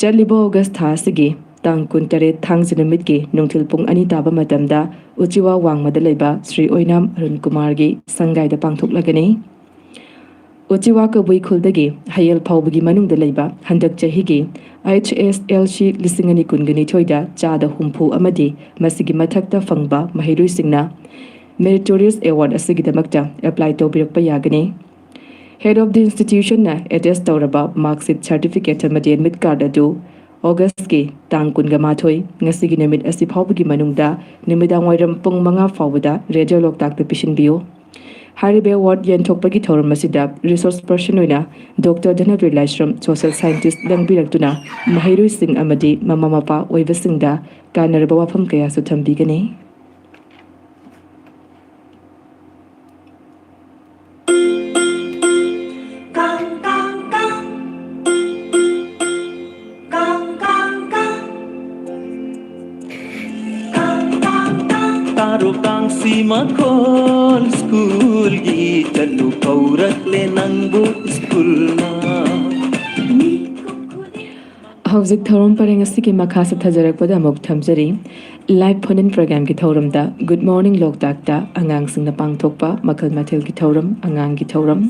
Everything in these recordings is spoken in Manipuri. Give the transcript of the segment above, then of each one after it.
ꯆꯠꯂꯤꯕ ꯑꯣꯒꯁ ꯊꯥꯁꯤꯒꯤ ꯇꯥꯡ 18 ꯊꯥꯡꯖ ꯅꯨꯃꯤꯠꯀꯤ ꯅꯨꯡꯊꯤꯜ ꯄꯨꯡ 2 ꯇꯥꯕ ꯃꯇꯝꯗ ꯎꯆꯤꯋꯥ ꯋꯥꯡꯃꯗ ꯂꯩꯕ ꯁ꯭ꯔꯤ ꯑꯣꯏꯅꯥꯝ ꯑꯔꯨꯟ ꯀꯨꯃꯥꯔꯒꯤ ꯁꯪꯒꯥꯏꯗ ꯄꯥꯡꯊꯣꯛꯂꯒꯅꯤ꯫ ꯎꯆꯤꯋꯥ ꯀꯕꯨꯏ ꯈꯨꯜꯗꯒꯤ ꯍꯌꯦꯜ ꯐꯥꯎꯕꯒꯤ ꯃꯅꯨꯡꯗ ꯂꯩꯕ ꯍꯟꯗꯛ ꯆꯍꯤꯒꯤ HSLC 2022ꯗ ꯆꯥꯗ 70 ꯑꯃꯗꯤ ꯃꯁꯤꯒꯤ ꯃꯊꯛꯇ ꯐꯪꯕ ꯃꯍꯩꯔꯣꯏꯁꯤꯡꯅ ꯃꯦꯔꯤꯇꯣꯔꯤꯌꯁ ꯑꯦꯋꯥꯔꯗ ꯑꯁꯤꯒꯤꯗꯃꯛꯇ ꯑꯦꯄ꯭ꯂꯥꯏ ꯇꯧꯕꯤꯔꯛꯄ ꯌꯥꯒꯅꯤ꯫ Head of the institution na attest tauraba marksheet certificate amadi admit card adu August ki tang 18 ngasigi numit asi phawbagi manungda nimidang wairam pung 5 phawbada radio Loktak ta pisinbiyo. Haribe award yenthokpagi thoram asida resource person oina Dr. Dhanavir Laishram social scientist langbirakduna mahairoi sing amadi mama mapa oibasingda kanaraba wafam kaya su thambigani. Tarukang si makol school gi chalu kaurak le nangbu school na Hauzik thorum pareng asigi makha sa thajarakpada amuk thamjari live phone-in program ki thoramda Good Morning Loktak ta angang singna pangthokpa makhal mathel ki thoram angang ki thoram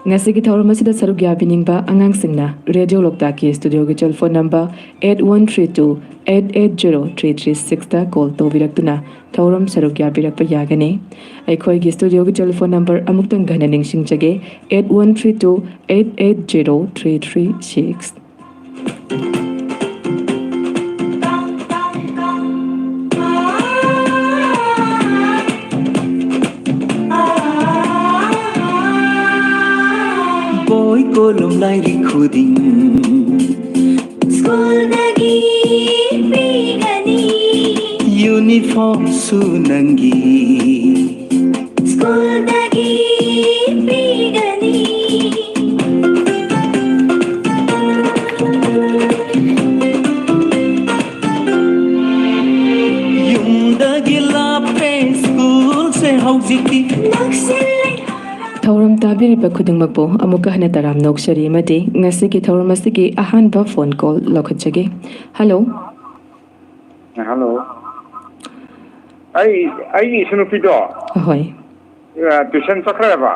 ngasigi thoram asida saruk yabiningba angang singna radio Loktak ki studio ki telephone number 8132880336 ta call tawbiraktuna thoram saruk yabirakpa yagani aikhoi ki studio ki telephone number amuktang ghana ningsingjage 8132880336 boy kolum lairi khuding school dagi bigani uniform sunangi school dagi bigani yumdagi lape school se haujiki Thoram tabiriba khudingmakpo amuka hana taram nokshari mati ngasigi thoram asigi ahanba phone call lokhatjage. Hello. Hello. I Sunupido. Ahoy. Tuition sakraba.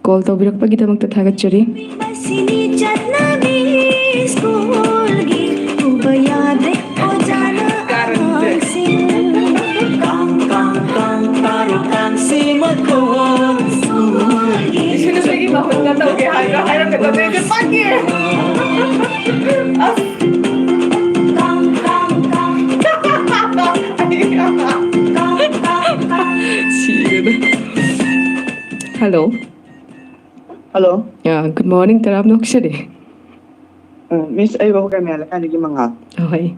Call tawbirakpagidamakta thagatjari. masini jatnabi school gi ubayade ojana kang tarukang si makol school gi Sino sa iba kung nataw kaya hayra ka tayo yung pagi Hello. Hello. Yeah, good morning taram nokshari. Miss ay ba ko kami alakan nigi mga. Ahoy.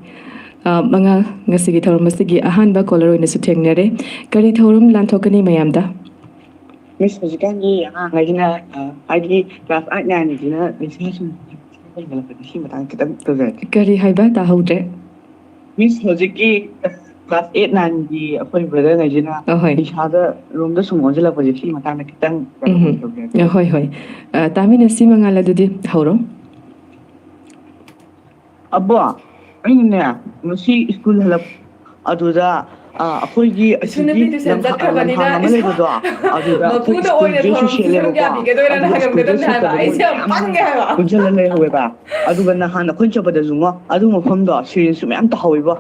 Mga ngasigi thoram asigi ahanba caller oina su thengnare kari thoram lanthokani mayamda. Miss hosikan gi ngaji na ID class 8 na ni na miss hasun. Ay ngala pa si matang kita to that. Kari haiba ta haudre. Miss hosiki class 8 na ni apoi brother ngaji na. Ahoy. Ishada room da sumo jala pa si matang na kitang. Ahoy hoy. Tamina si mangala dudi hauro. Abo ayun na musi school halap aduda ako'y Sunabi to sa Zat kanina mapuno oy na thoram sino kaya bigay na hagam ka na ba ay siya pangga ba kunjalale howe ba aduga na hana kuncha ba da zungo adu mafamda sirin su mayam ta hawe ba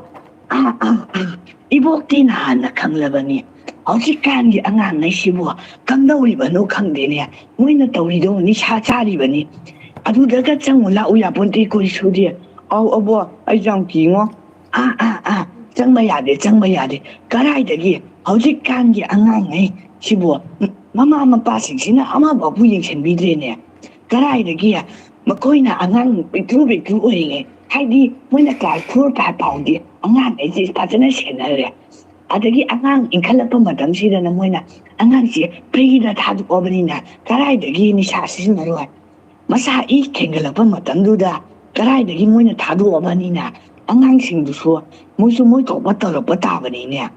ibokti na hana kanglabani haujikan gi angang nai sibo kangdawi ba no khangde ne moina tawri do ni cha chari bani adu daga chang la uya ponti ko sudi au abo ai jang ki ngo changba yade karaidagi haujikan gi angang nai sibo mama mapa singsina ama ba bu yingchen bidre ne karaidagi makoina angang pitu oinge haidi moina class 4 5 paundi angang ai ji pajana senare adagi angang inkhalapa madam sida na moina angang ji prida thadu obanina karaidagi ni sa sisinaroi masa I kengalapa madam duda karaidagi moina thadu obanina angang singduso moisu moi ko batalo batabani ne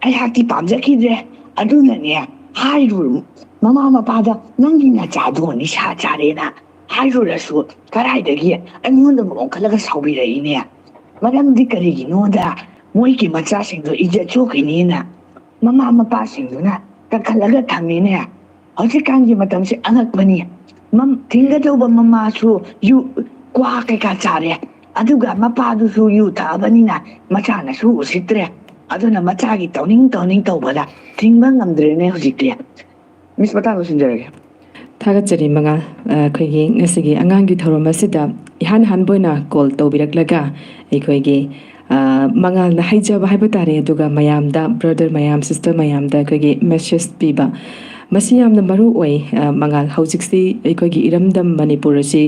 ai hakti pamjakidre aduna ne hairu mama mapada nangi na jadu ni sa jarena ꯍꯥꯏꯔꯨꯔꯁꯨ ꯀꯗꯥꯏꯗꯒꯤ ꯑꯩꯉꯣꯟꯗꯕꯨ ꯑꯣꯟꯈꯠꯂꯒ ꯁꯥꯎꯕꯤꯔꯛꯏꯅꯦ ꯃꯔꯝꯗꯤ ꯀꯔꯤꯒꯤꯅꯣꯗ ꯃꯣꯏꯒꯤ ꯃꯆꯥꯁꯤꯡꯗꯣ ꯏꯖꯠ ꯆꯣꯛꯈꯤꯅꯤꯅ ꯃꯃꯥ ꯃꯄꯥꯁꯤꯡꯗꯨꯅ ꯀꯟꯈꯠꯂꯒ ꯊꯝꯃꯤꯅꯦ ꯍꯧꯖꯤꯛꯀꯥꯟꯒꯤ ꯃꯇꯝꯁꯦ ꯑꯉꯛꯄꯅꯤ ꯊꯤꯡꯒꯗꯧꯕ ꯃꯃꯥꯁꯨ ꯌꯨ ꯀ꯭ꯋꯥ ꯀꯩꯀꯥ ꯆꯥꯔꯦ ꯑꯗꯨꯒ ꯃꯄꯥꯗꯨꯁꯨ ꯌꯨ ꯊꯛꯑꯕꯅꯤꯅ ꯃꯆꯥꯅꯁꯨ ꯎꯁꯤꯠꯇ꯭ꯔꯦ ꯑꯗꯨꯅ ꯃꯆꯥꯒꯤ ꯇꯧꯅꯤꯡ ꯇꯧꯕꯗ ꯊꯤꯡꯕ ꯉꯝꯗ꯭ꯔꯦꯅꯦ ꯍꯧꯖꯤꯛꯇꯤ ꯃꯤꯁ ꯃꯇꯥꯡ ꯂꯣꯏꯁꯤꯟꯖꯔꯒꯦ ꯊꯥꯒꯠꯆꯔꯤ ꯃꯉꯥꯜ ꯑꯩꯈꯣꯏꯒꯤ ꯉꯁꯤꯒꯤ ꯑꯉꯥꯡꯒꯤ ꯊꯧꯔꯝ ꯑꯁꯤꯗ ꯏꯍꯥꯟ ꯍꯥꯟꯕ ꯑꯣꯏꯅ ꯀꯣꯜ ꯇꯧꯕꯤꯔꯛꯂꯒ ꯑꯩꯈꯣꯏꯒꯤ ꯃꯉꯥꯜꯅ ꯍꯩꯖꯕ ꯍꯥꯏꯕ ꯇꯥꯔꯦ ꯑꯗꯨꯒ ꯃꯌꯥꯝꯗ ꯕ꯭ꯔꯗꯔ ꯃꯌꯥꯝ ꯁꯤꯁꯇꯔ ꯃꯌꯥꯝꯗ ꯑꯩꯈꯣꯏꯒꯤ ꯃꯦꯁꯦꯖ ꯄꯤꯕ ꯃꯁꯤ ꯌꯥꯝꯅ ꯃꯔꯨ ꯑꯣꯏ ꯃꯉꯥꯜ ꯍꯧꯖꯤꯛꯁꯤ ꯑꯩꯈꯣꯏꯒꯤ ꯏꯔꯝꯗꯝ ꯃꯅꯤꯄꯨꯔ ꯑꯁꯤ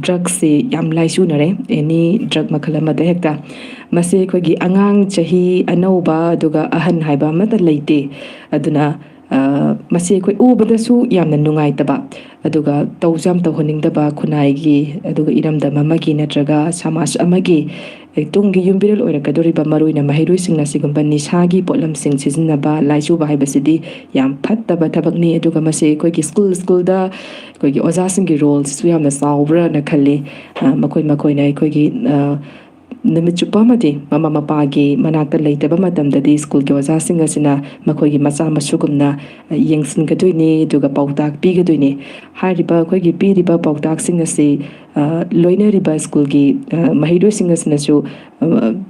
ꯗ꯭ꯔగ్ꯁꯤ ꯌꯥꯝ ꯂꯥꯏꯆꯨꯅꯔꯦ ꯑꯦꯅꯤ ꯗ꯭ꯔగ్ ꯃꯈꯜ ꯑꯃꯗ ꯍꯦꯛꯇ ꯃꯁꯤ ꯑꯩꯈꯣꯏꯒꯤ ꯑꯉꯥꯡ ꯆꯍꯤ ꯑꯅꯧꯕ ꯑꯗꯨꯒ ꯑꯍꯟ ꯍꯥꯏꯕ ꯑꯃꯠꯇ ꯂꯩꯇꯦ ꯑꯗꯨꯅ ꯃꯁꯤ ꯑꯩꯈꯣꯏ ꯎꯕꯗꯁꯨ ꯌꯥꯝꯅ ꯅꯨꯡꯉꯥꯏꯇꯕ ꯑꯗꯨꯒ ꯇꯧꯁꯨ ꯌꯥꯝ ꯇꯧꯍꯟꯅꯤꯡꯗꯕ ꯈꯨꯟꯅꯥꯏꯒꯤ ꯑꯗꯨꯒ ꯏꯔꯝꯗꯝ ꯑꯃꯒꯤ ꯅꯠꯇ꯭ꯔꯒ ꯁꯃꯥꯖ ꯑꯃꯒꯤ ꯇꯨꯡꯒꯤ ꯌꯨꯝꯕꯤꯔꯦꯜ ꯑꯣꯏꯔꯛꯀꯗꯧꯔꯤꯕ ꯃꯔꯨꯑꯣꯏꯅ ꯃꯍꯩꯔꯣꯏꯁꯤꯡꯅ ꯑꯁꯤꯒꯨꯝꯕ ꯅꯤꯁꯥꯒꯤ ꯄꯣꯠꯂꯝꯁꯤꯡ ꯁꯤꯖꯤꯟꯅꯕ ꯂꯥꯏꯆꯨꯕ ꯍꯥꯏꯕꯁꯤꯗꯤ ꯌꯥꯝꯐꯠꯇꯕ ꯊꯕꯛꯅꯤ ꯑꯗꯨꯒ ꯃꯁꯤ ꯑꯩꯈꯣꯏꯒꯤ ꯁ꯭ꯀꯨꯜꯗ ꯑꯩꯈꯣꯏꯒꯤ ꯑꯣꯖꯥꯁꯤꯡꯒꯤ ꯔꯣꯜꯁꯤꯁꯨ ꯌꯥꯝꯅ ꯆꯥꯎꯕ꯭ꯔꯥꯅ ꯈꯜꯂꯤ ꯃꯈꯣꯏꯅ ꯑꯩꯈꯣꯏꯒꯤ ꯅꯨꯃꯤꯠ ꯆꯨꯞꯄ ꯑꯃꯗꯤ ꯃꯃꯥ ꯃꯄꯥꯒꯤ ꯃꯅꯥꯛꯇ ꯂꯩꯇꯕ ꯃꯇꯝꯗꯗꯤ ꯁ꯭ꯀꯨꯜꯒꯤ ꯑꯣꯖꯥꯁꯤꯡ ꯑꯁꯤꯅ ꯃꯈꯣꯏꯒꯤ ꯃꯆꯥ ꯃꯁꯨꯒꯨꯝꯅ ꯌꯦꯡꯁꯤꯟꯒꯗꯣꯏꯅꯤ ꯑꯗꯨꯒ ꯄꯥꯎꯇꯥꯛ ꯄꯤꯒꯗꯣꯏꯅꯤ ꯍꯥꯏꯔꯤꯕ ꯑꯩꯈꯣꯏꯒꯤ ꯄꯤꯔꯤꯕ ꯄꯥꯎꯇꯥꯛꯁꯤꯡ ꯑꯁꯤ ꯂꯣꯏꯅꯔꯤꯕ ꯁ꯭ꯀꯨꯜꯒꯤ ꯃꯍꯩꯔꯣꯏꯁꯤꯡ ꯑꯁꯤꯅꯁꯨ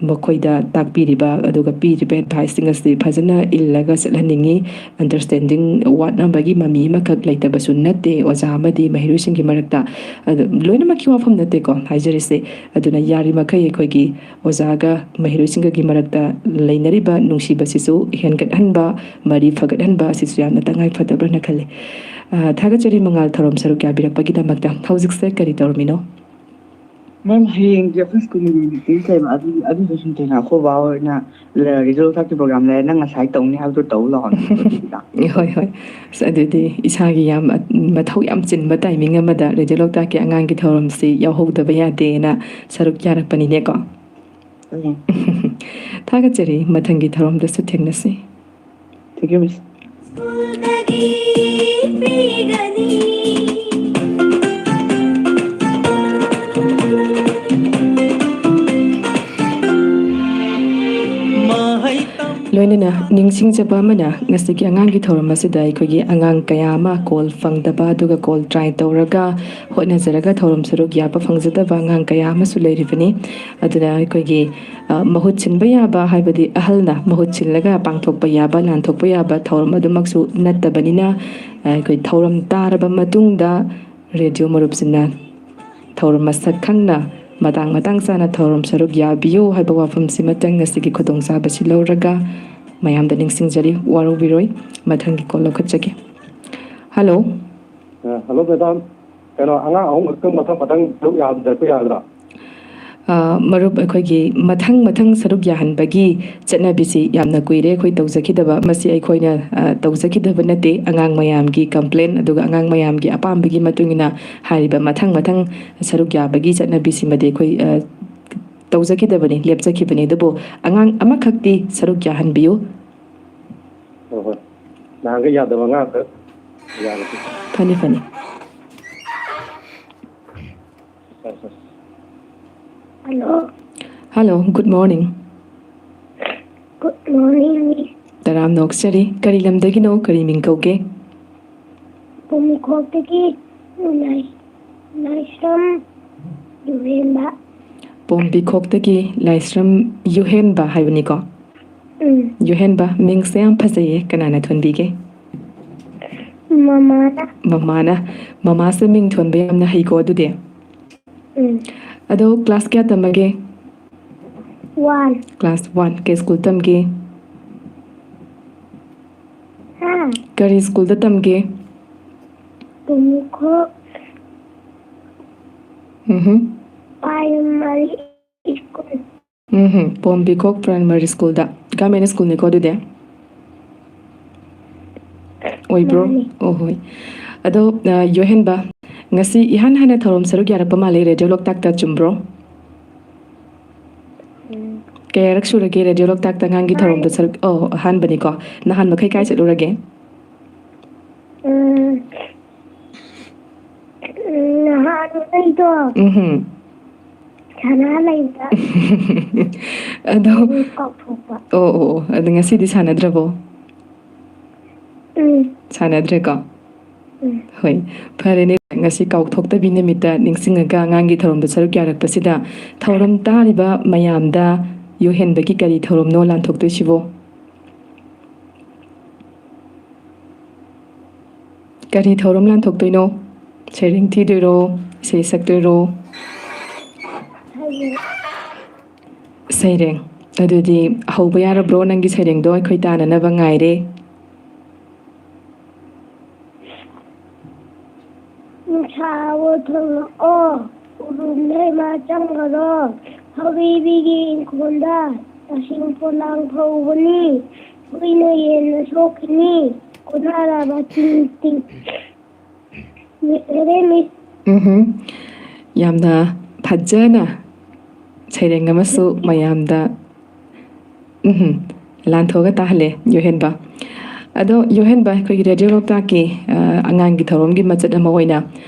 ꯃꯈꯣꯏꯗ ꯇꯥꯛꯄꯤꯔꯤꯕ ꯑꯗꯨꯒ ꯄꯤꯔꯤꯕ ꯑꯦꯗꯚꯥꯏꯁꯁꯤꯡ ꯑꯁꯤ ꯐꯖꯅ ꯏꯜꯂꯒ ꯆꯠꯍꯟꯅꯤꯡꯉꯤ ꯑꯟꯗꯔꯁꯇꯦꯟꯗꯤꯡ ꯋꯥꯠꯅꯕꯒꯤ ꯃꯃꯤ ꯑꯃꯈꯛ ꯂꯩꯇꯕꯁꯨ ꯅꯠꯇꯦ ꯑꯣꯖꯥ ꯑꯃꯗꯤ ꯃꯍꯩꯔꯣꯏꯁꯤꯡꯒꯤ ꯃꯔꯛꯇ ꯑꯗꯨ ꯂꯣꯏꯅꯃꯛꯀꯤ ꯋꯥꯐꯝ ꯅꯠꯇꯦꯀꯣ ꯍꯥꯏꯖꯔꯤꯁꯦ ꯑꯗꯨꯅ ꯌꯥꯔꯤꯃꯈꯩ ꯑꯩꯈꯣꯏꯒꯤ ꯑꯣꯖꯥꯒ ꯃꯍꯩꯔꯣꯏꯁꯤꯡꯒꯒꯤ ꯃꯔꯛꯇ ꯂꯩꯅꯔꯤꯕ ꯅꯨꯡꯁꯤꯕꯁꯤꯁꯨ ꯍꯦꯟꯒꯠꯍꯟꯕ ꯃꯔꯤ ꯐꯒꯠꯍꯟꯕ ꯑꯁꯤꯁꯨ ꯌꯥꯝꯅ ꯇꯉꯥꯏ ꯐꯗꯕ꯭ꯔꯅ ꯈꯜꯂꯤ ꯊꯥꯒꯠꯆꯔꯤ ꯃꯉꯥꯜ ꯊꯧꯔꯝ ꯁꯔꯨꯛ ꯌꯥꯕꯤꯔꯛꯄꯒꯤꯗꯃꯛꯇ ꯍꯧꯖꯤꯛꯁꯦ ꯀꯔꯤ ꯇꯧꯔꯝꯃꯤꯅꯣ ꯃꯦꯝ ꯍꯌꯦꯡꯁꯦ ꯑꯩꯈꯣꯏ ꯁ꯭ꯀꯨꯜꯒꯤ ꯃꯤꯇꯤꯡ ꯂꯩꯕ ꯑꯗꯨꯗ ꯁꯨꯝ ꯊꯦꯡꯅ ꯑꯩꯈꯣꯏ ꯕꯥ ꯍꯣꯏꯅ ꯔꯤꯖꯜ ꯂꯣꯛꯇꯥꯛꯀꯤ ꯄ꯭ꯔꯣꯒ꯭ꯔꯥꯝ ꯂꯩꯔꯦ ꯅꯪ ꯉꯁꯥꯏ ꯇꯧꯅꯤ ꯍꯥꯏꯕꯗꯣ ꯇꯧ ꯂꯥꯛꯑꯣ ꯍꯣꯏ ꯑꯁ ꯑꯗꯨꯗꯤ ꯏꯁꯥꯒꯤ ꯌꯥꯝ ꯃꯊꯧ ꯌꯥꯝ ꯆꯤꯟꯕ ꯇꯥꯏꯃꯤꯡ ꯑꯃꯗ ꯔꯦꯗꯤꯑꯣ ꯂꯣꯛꯇꯥꯛꯀꯤ ꯑꯉꯥꯡꯒꯤ ꯊꯧꯔꯝꯁꯤ ꯌꯥꯎꯍꯧꯗꯕ ꯌꯥꯗꯦꯅ ꯁꯔꯨꯛ ꯌꯥꯔꯛꯄꯅꯤꯅꯦꯀꯣ ꯊꯥꯒꯠꯆꯔꯤ ꯃꯊꯪꯒꯤ ꯊꯧꯔꯝꯗꯁꯨ ꯊꯦꯡꯅꯁꯤ ꯊꯦꯡꯛ ꯌꯨ ꯃꯤꯁ स्कूलदगी पीगनी mahai tam ꯂꯣꯏꯅꯅ ꯅꯤꯡꯁꯤꯡꯖꯕ ꯑꯃꯅ ꯉꯁꯤꯒꯤ ꯑꯉꯥꯡꯒꯤ ꯊꯧꯔꯝ ꯑꯁꯤꯗ ꯑꯩꯈꯣꯏꯒꯤ ꯑꯉꯥꯡ ꯀꯌꯥ ꯑꯃ ꯀꯣꯜ ꯐꯪꯗꯕ ꯑꯗꯨꯒ ꯀꯣꯜ ꯇ꯭ꯔꯥꯏ ꯇꯧꯔꯒ ꯍꯣꯠꯅꯖꯔꯒ ꯊꯧꯔꯝ ꯁꯔꯨꯛ ꯌꯥꯕ ꯐꯪꯖꯗꯕ ꯑꯉꯥꯡ ꯀꯌꯥ ꯑꯃꯁꯨ ꯂꯩꯔꯤꯕꯅꯤ ꯑꯗꯨꯅ ꯑꯩꯈꯣꯏꯒꯤ ꯃꯍꯨꯠ ꯁꯤꯟꯕ ꯌꯥꯕ ꯍꯥꯏꯕꯗꯤ ꯑꯍꯜꯅ ꯃꯍꯨꯠ ꯁꯤꯜꯂꯒ ꯄꯥꯡꯊꯣꯛꯄ ꯌꯥꯕ ꯂꯥꯟꯊꯣꯛꯄ ꯌꯥꯕ ꯊꯧꯔꯝ ꯑꯗꯨꯃꯛꯁꯨ ꯅꯠꯇꯕꯅꯤꯅ ꯑꯩꯈꯣꯏ ꯊꯧꯔꯝ ꯇꯥꯔꯕ ꯃꯇꯨꯡꯗ ꯔꯦꯗꯤꯑꯣ ꯃꯔꯨꯞꯁꯤꯡꯅ ꯊꯧꯔꯝ ꯃꯁꯛ ꯈꯪꯅ ꯃꯇꯥꯡ ꯆꯥꯅ ꯊꯧꯔꯝ ꯁꯔꯨꯛ ꯌꯥꯕꯤꯌꯨ ꯍꯥꯏꯕ ꯋꯥꯐꯝꯁꯤꯃꯇꯪ ꯉꯁꯤꯒꯤ ꯈꯨꯗꯣꯡꯆꯥꯕꯁꯤ ꯂꯧꯔꯒ ꯃꯌꯥꯝꯗ ꯅꯤꯡꯁꯤꯡꯖꯔꯤ ꯋꯥꯔꯧꯕꯤꯔꯣꯏ ꯃꯊꯪꯒꯤ ꯀꯣꯜ ꯂꯧꯈꯠꯆꯒꯦ ꯍꯜꯂꯣ ꯍꯜꯂꯣ ꯃꯦꯗꯥꯝ ꯀꯩꯅꯣ ꯑꯉꯥꯡ ꯑꯍꯨꯝ ꯈꯛꯇꯪ ꯃꯊꯪ ꯁꯔꯨꯛ ꯌꯥꯍꯟꯗꯔꯛꯄ ꯌꯥꯒꯗ꯭ꯔꯥ ꯃꯔꯨꯞ ꯑꯩꯈꯣꯏꯒꯤ ꯃꯊꯪ ꯁꯔꯨꯛ ꯌꯥꯍꯟꯕꯒꯤ ꯆꯠꯅꯕꯤꯁꯤ ꯌꯥꯝꯅ ꯀꯨꯏꯔꯦ ꯑꯩꯈꯣꯏ ꯇꯧꯖꯈꯤꯗꯕ ꯃꯁꯤ ꯑꯩꯈꯣꯏꯅ ꯇꯧꯖꯈꯤꯗꯕ ꯅꯠꯇꯦ ꯑꯉꯥꯡ ꯃꯌꯥꯝꯒꯤ ꯀꯝꯄ꯭ꯂꯦꯟ ꯑꯗꯨꯒ ꯑꯉꯥꯡ ꯃꯌꯥꯝꯒꯤ ꯑꯄꯥꯝꯕꯒꯤ ꯃꯇꯨꯡꯏꯟꯅ ꯍꯥꯏꯔꯤꯕ ꯃꯊꯪ ꯁꯔꯨꯛ ꯌꯥꯕꯒꯤ ꯆꯠꯅꯕꯤꯁꯤꯃꯗꯤ ꯑꯩꯈꯣꯏ ꯇꯧꯖꯈꯤꯗꯕꯅꯤ ꯂꯦꯞꯆꯈꯤꯕꯅꯤ ꯑꯗꯨꯕꯨ ꯑꯉꯥꯡ ꯑꯃꯈꯛꯇꯤ ꯁꯔꯨꯛ ꯌꯥꯍꯟꯕꯤꯌꯨ ꯍꯣꯏ ꯅꯍꯥꯟꯒꯩ ꯌꯥꯗꯕ ꯑꯉꯥꯡ ꯌꯥꯔꯁꯤ ꯐꯅꯤ hello hello good morning good morning ꯇꯔꯥꯝꯅ ꯑꯣꯛꯆꯔꯤ ꯀꯔꯤ ꯂꯝꯗꯒꯤꯅꯣ ꯀꯔꯤ ꯃꯤꯡ ꯀꯧꯒꯦ पुमखोटकी नाइश्रम युवेंबा ꯄꯣꯝꯕꯤꯈꯣꯛꯇꯒꯤ ꯂꯥꯏꯁ꯭ꯔꯝ ꯌꯨꯍꯦꯟꯕ ꯍꯥꯏꯕꯅꯤꯀꯣ ꯌꯨꯍꯦꯟꯕ ꯃꯤꯡꯁꯦ ꯌꯥꯝ ꯐꯖꯩꯌꯦ ꯀꯅꯥꯅ ꯊꯣꯟꯕꯤꯒꯦ ममाना ꯃꯃꯥꯁꯦ ꯃꯤꯡ ꯊꯣꯟꯕ ꯌꯥꯝꯅ ꯍꯩꯀꯣ ꯑꯗꯨꯗꯤ ꯑꯗꯣ ꯀ꯭ꯂꯥꯁ ꯀꯌꯥ ꯇꯝꯃꯒꯦ वन ꯀ꯭ꯂꯥꯁ 1 ꯀꯩ ꯁ꯭ꯀꯨꯜ ꯇꯝꯒꯦ हाँ ꯀꯔꯤ ꯁ꯭ꯀꯨꯜꯗ ꯇꯝꯒꯦ तुमको प्राइमरी स्कूल ꯄꯣꯝꯕꯤꯈꯣꯛ ꯄ꯭ꯔꯥꯏꯃꯥꯔꯤ ꯁ꯭ꯀꯨꯜꯗ ꯒꯚꯔꯟꯃꯦꯟꯠ ꯁ꯭ꯀꯨꯜꯅꯤꯀꯣ ꯑꯗꯨꯗꯤ ꯑꯣꯏꯕ꯭ꯔꯣ ꯃꯥꯅꯤ. ꯑꯣ ꯍꯣꯏ ꯑꯗꯣ ꯌꯣꯍꯦꯟꯕ ꯉꯁꯤ ꯏꯍꯥꯟ ꯍꯥꯟꯅ ꯊꯧꯔꯝ ꯁꯔꯨꯛ ꯌꯥꯔꯛꯄ ꯃꯥꯜꯂꯦ ꯔꯦꯗꯤꯑꯣ ꯂꯣꯛꯇꯥꯛꯇ ꯆꯨꯝꯕ꯭ꯔꯣ ꯀꯌꯥꯔꯛ ꯁꯨꯔꯒꯦ ꯔꯦꯗꯤꯑꯣ ꯂꯣꯛꯇꯥꯛꯇ ꯑꯉꯥꯡꯒꯤ ꯊꯧꯔꯝꯗ ꯁꯔꯨꯛ ꯑꯍꯥꯟꯕꯅꯤꯀꯣ ꯅꯍꯥꯟ ꯃꯈꯩ ꯀꯥꯏ ꯆꯠꯂꯨꯔꯒꯦ ꯑꯩꯗꯣ ꯁꯥꯟꯅ ꯂꯩꯕ ꯑꯗꯣ ꯀꯥꯎꯊꯣꯛꯄ ꯑꯣ ꯑꯗꯣ ꯉꯁꯤꯗꯤ ꯁꯥꯟꯅꯗ꯭ꯔꯕꯣ ꯁꯥꯟꯅꯗ꯭ꯔꯦꯀꯣ ꯍꯣꯏ ꯐꯔꯦꯅꯦ ꯉꯁꯤ ꯀꯥꯎꯊꯣꯛꯇꯕꯤ ꯅꯨꯃꯤꯠꯇ ꯅꯤꯡꯁꯤꯡꯉꯒ ꯑꯉꯥꯡꯒꯤ ꯊꯧꯔꯝꯗ ꯁꯔꯨꯛ ꯌꯥꯔꯛꯄꯁꯤꯗ ꯊꯧꯔꯝ ꯇꯥꯔꯤꯕ ꯃꯌꯥꯝꯗ ꯌꯣꯛꯍꯦꯟꯕꯒꯤ ꯀꯔꯤ ꯊꯧꯔꯝꯅꯣ ꯂꯥꯟꯊꯣꯛꯇꯣꯏꯁꯤꯕꯣ ꯀꯔꯤ ꯊꯧꯔꯝ ꯂꯥꯟꯊꯣꯛꯇꯣꯏꯅꯣ ꯁꯩꯔꯦꯡ ꯊꯤꯗꯣꯏꯔꯣ ꯏꯁꯩ ꯁꯛꯇꯣꯏꯔോ ꯁꯩꯔꯦꯡ ꯑꯗꯨꯗꯤ ꯍꯧꯕ ꯌꯥꯔꯕ꯭ꯔꯣ ꯅꯪꯒꯤ ꯁꯩꯔꯦꯡꯗꯣ ꯑꯩꯈꯣꯏ ꯇꯥꯅꯅꯕ ꯉꯥꯏꯔꯦ ꯅꯨꯡꯁꯥꯕꯨ ꯊꯣꯛꯂꯛꯑꯣ ꯎꯔꯨꯝ ꯂꯩꯃ ꯆꯪꯒꯔꯣ ꯍꯧꯔꯤꯕꯤꯒꯤ ꯏꯪꯈꯣꯜꯗ ꯇꯁꯤꯡ ꯄꯣꯂꯥꯡ ꯐꯧꯕꯅꯤ ꯍꯨꯏꯅ ꯌꯦꯟꯅ ꯁꯣꯛꯈꯤꯅꯤ ꯀꯣꯟꯅꯔꯕ ꯇꯤꯡ ꯇꯤꯡ ꯌꯥꯝꯅ ꯐꯖꯅ ꯁꯩꯔꯦꯡ ꯑꯃꯁꯨ ꯃꯌꯥꯝꯗ ꯂꯥꯟꯊꯣꯛꯑꯒ ꯇꯥꯍꯜꯂꯦ ꯌꯣꯍꯦꯟꯕ ꯑꯗꯣ ꯌꯣꯍꯦꯟꯕ ꯑꯩꯈꯣꯏꯒꯤ ꯔꯦꯗꯤꯑꯣ ꯂꯣꯛꯇꯥꯛꯀꯤ ꯑꯉꯥꯡꯒꯤ ꯊꯧꯔꯝꯒꯤ ꯃꯆꯠ ꯑꯃ ꯑꯣꯏꯅ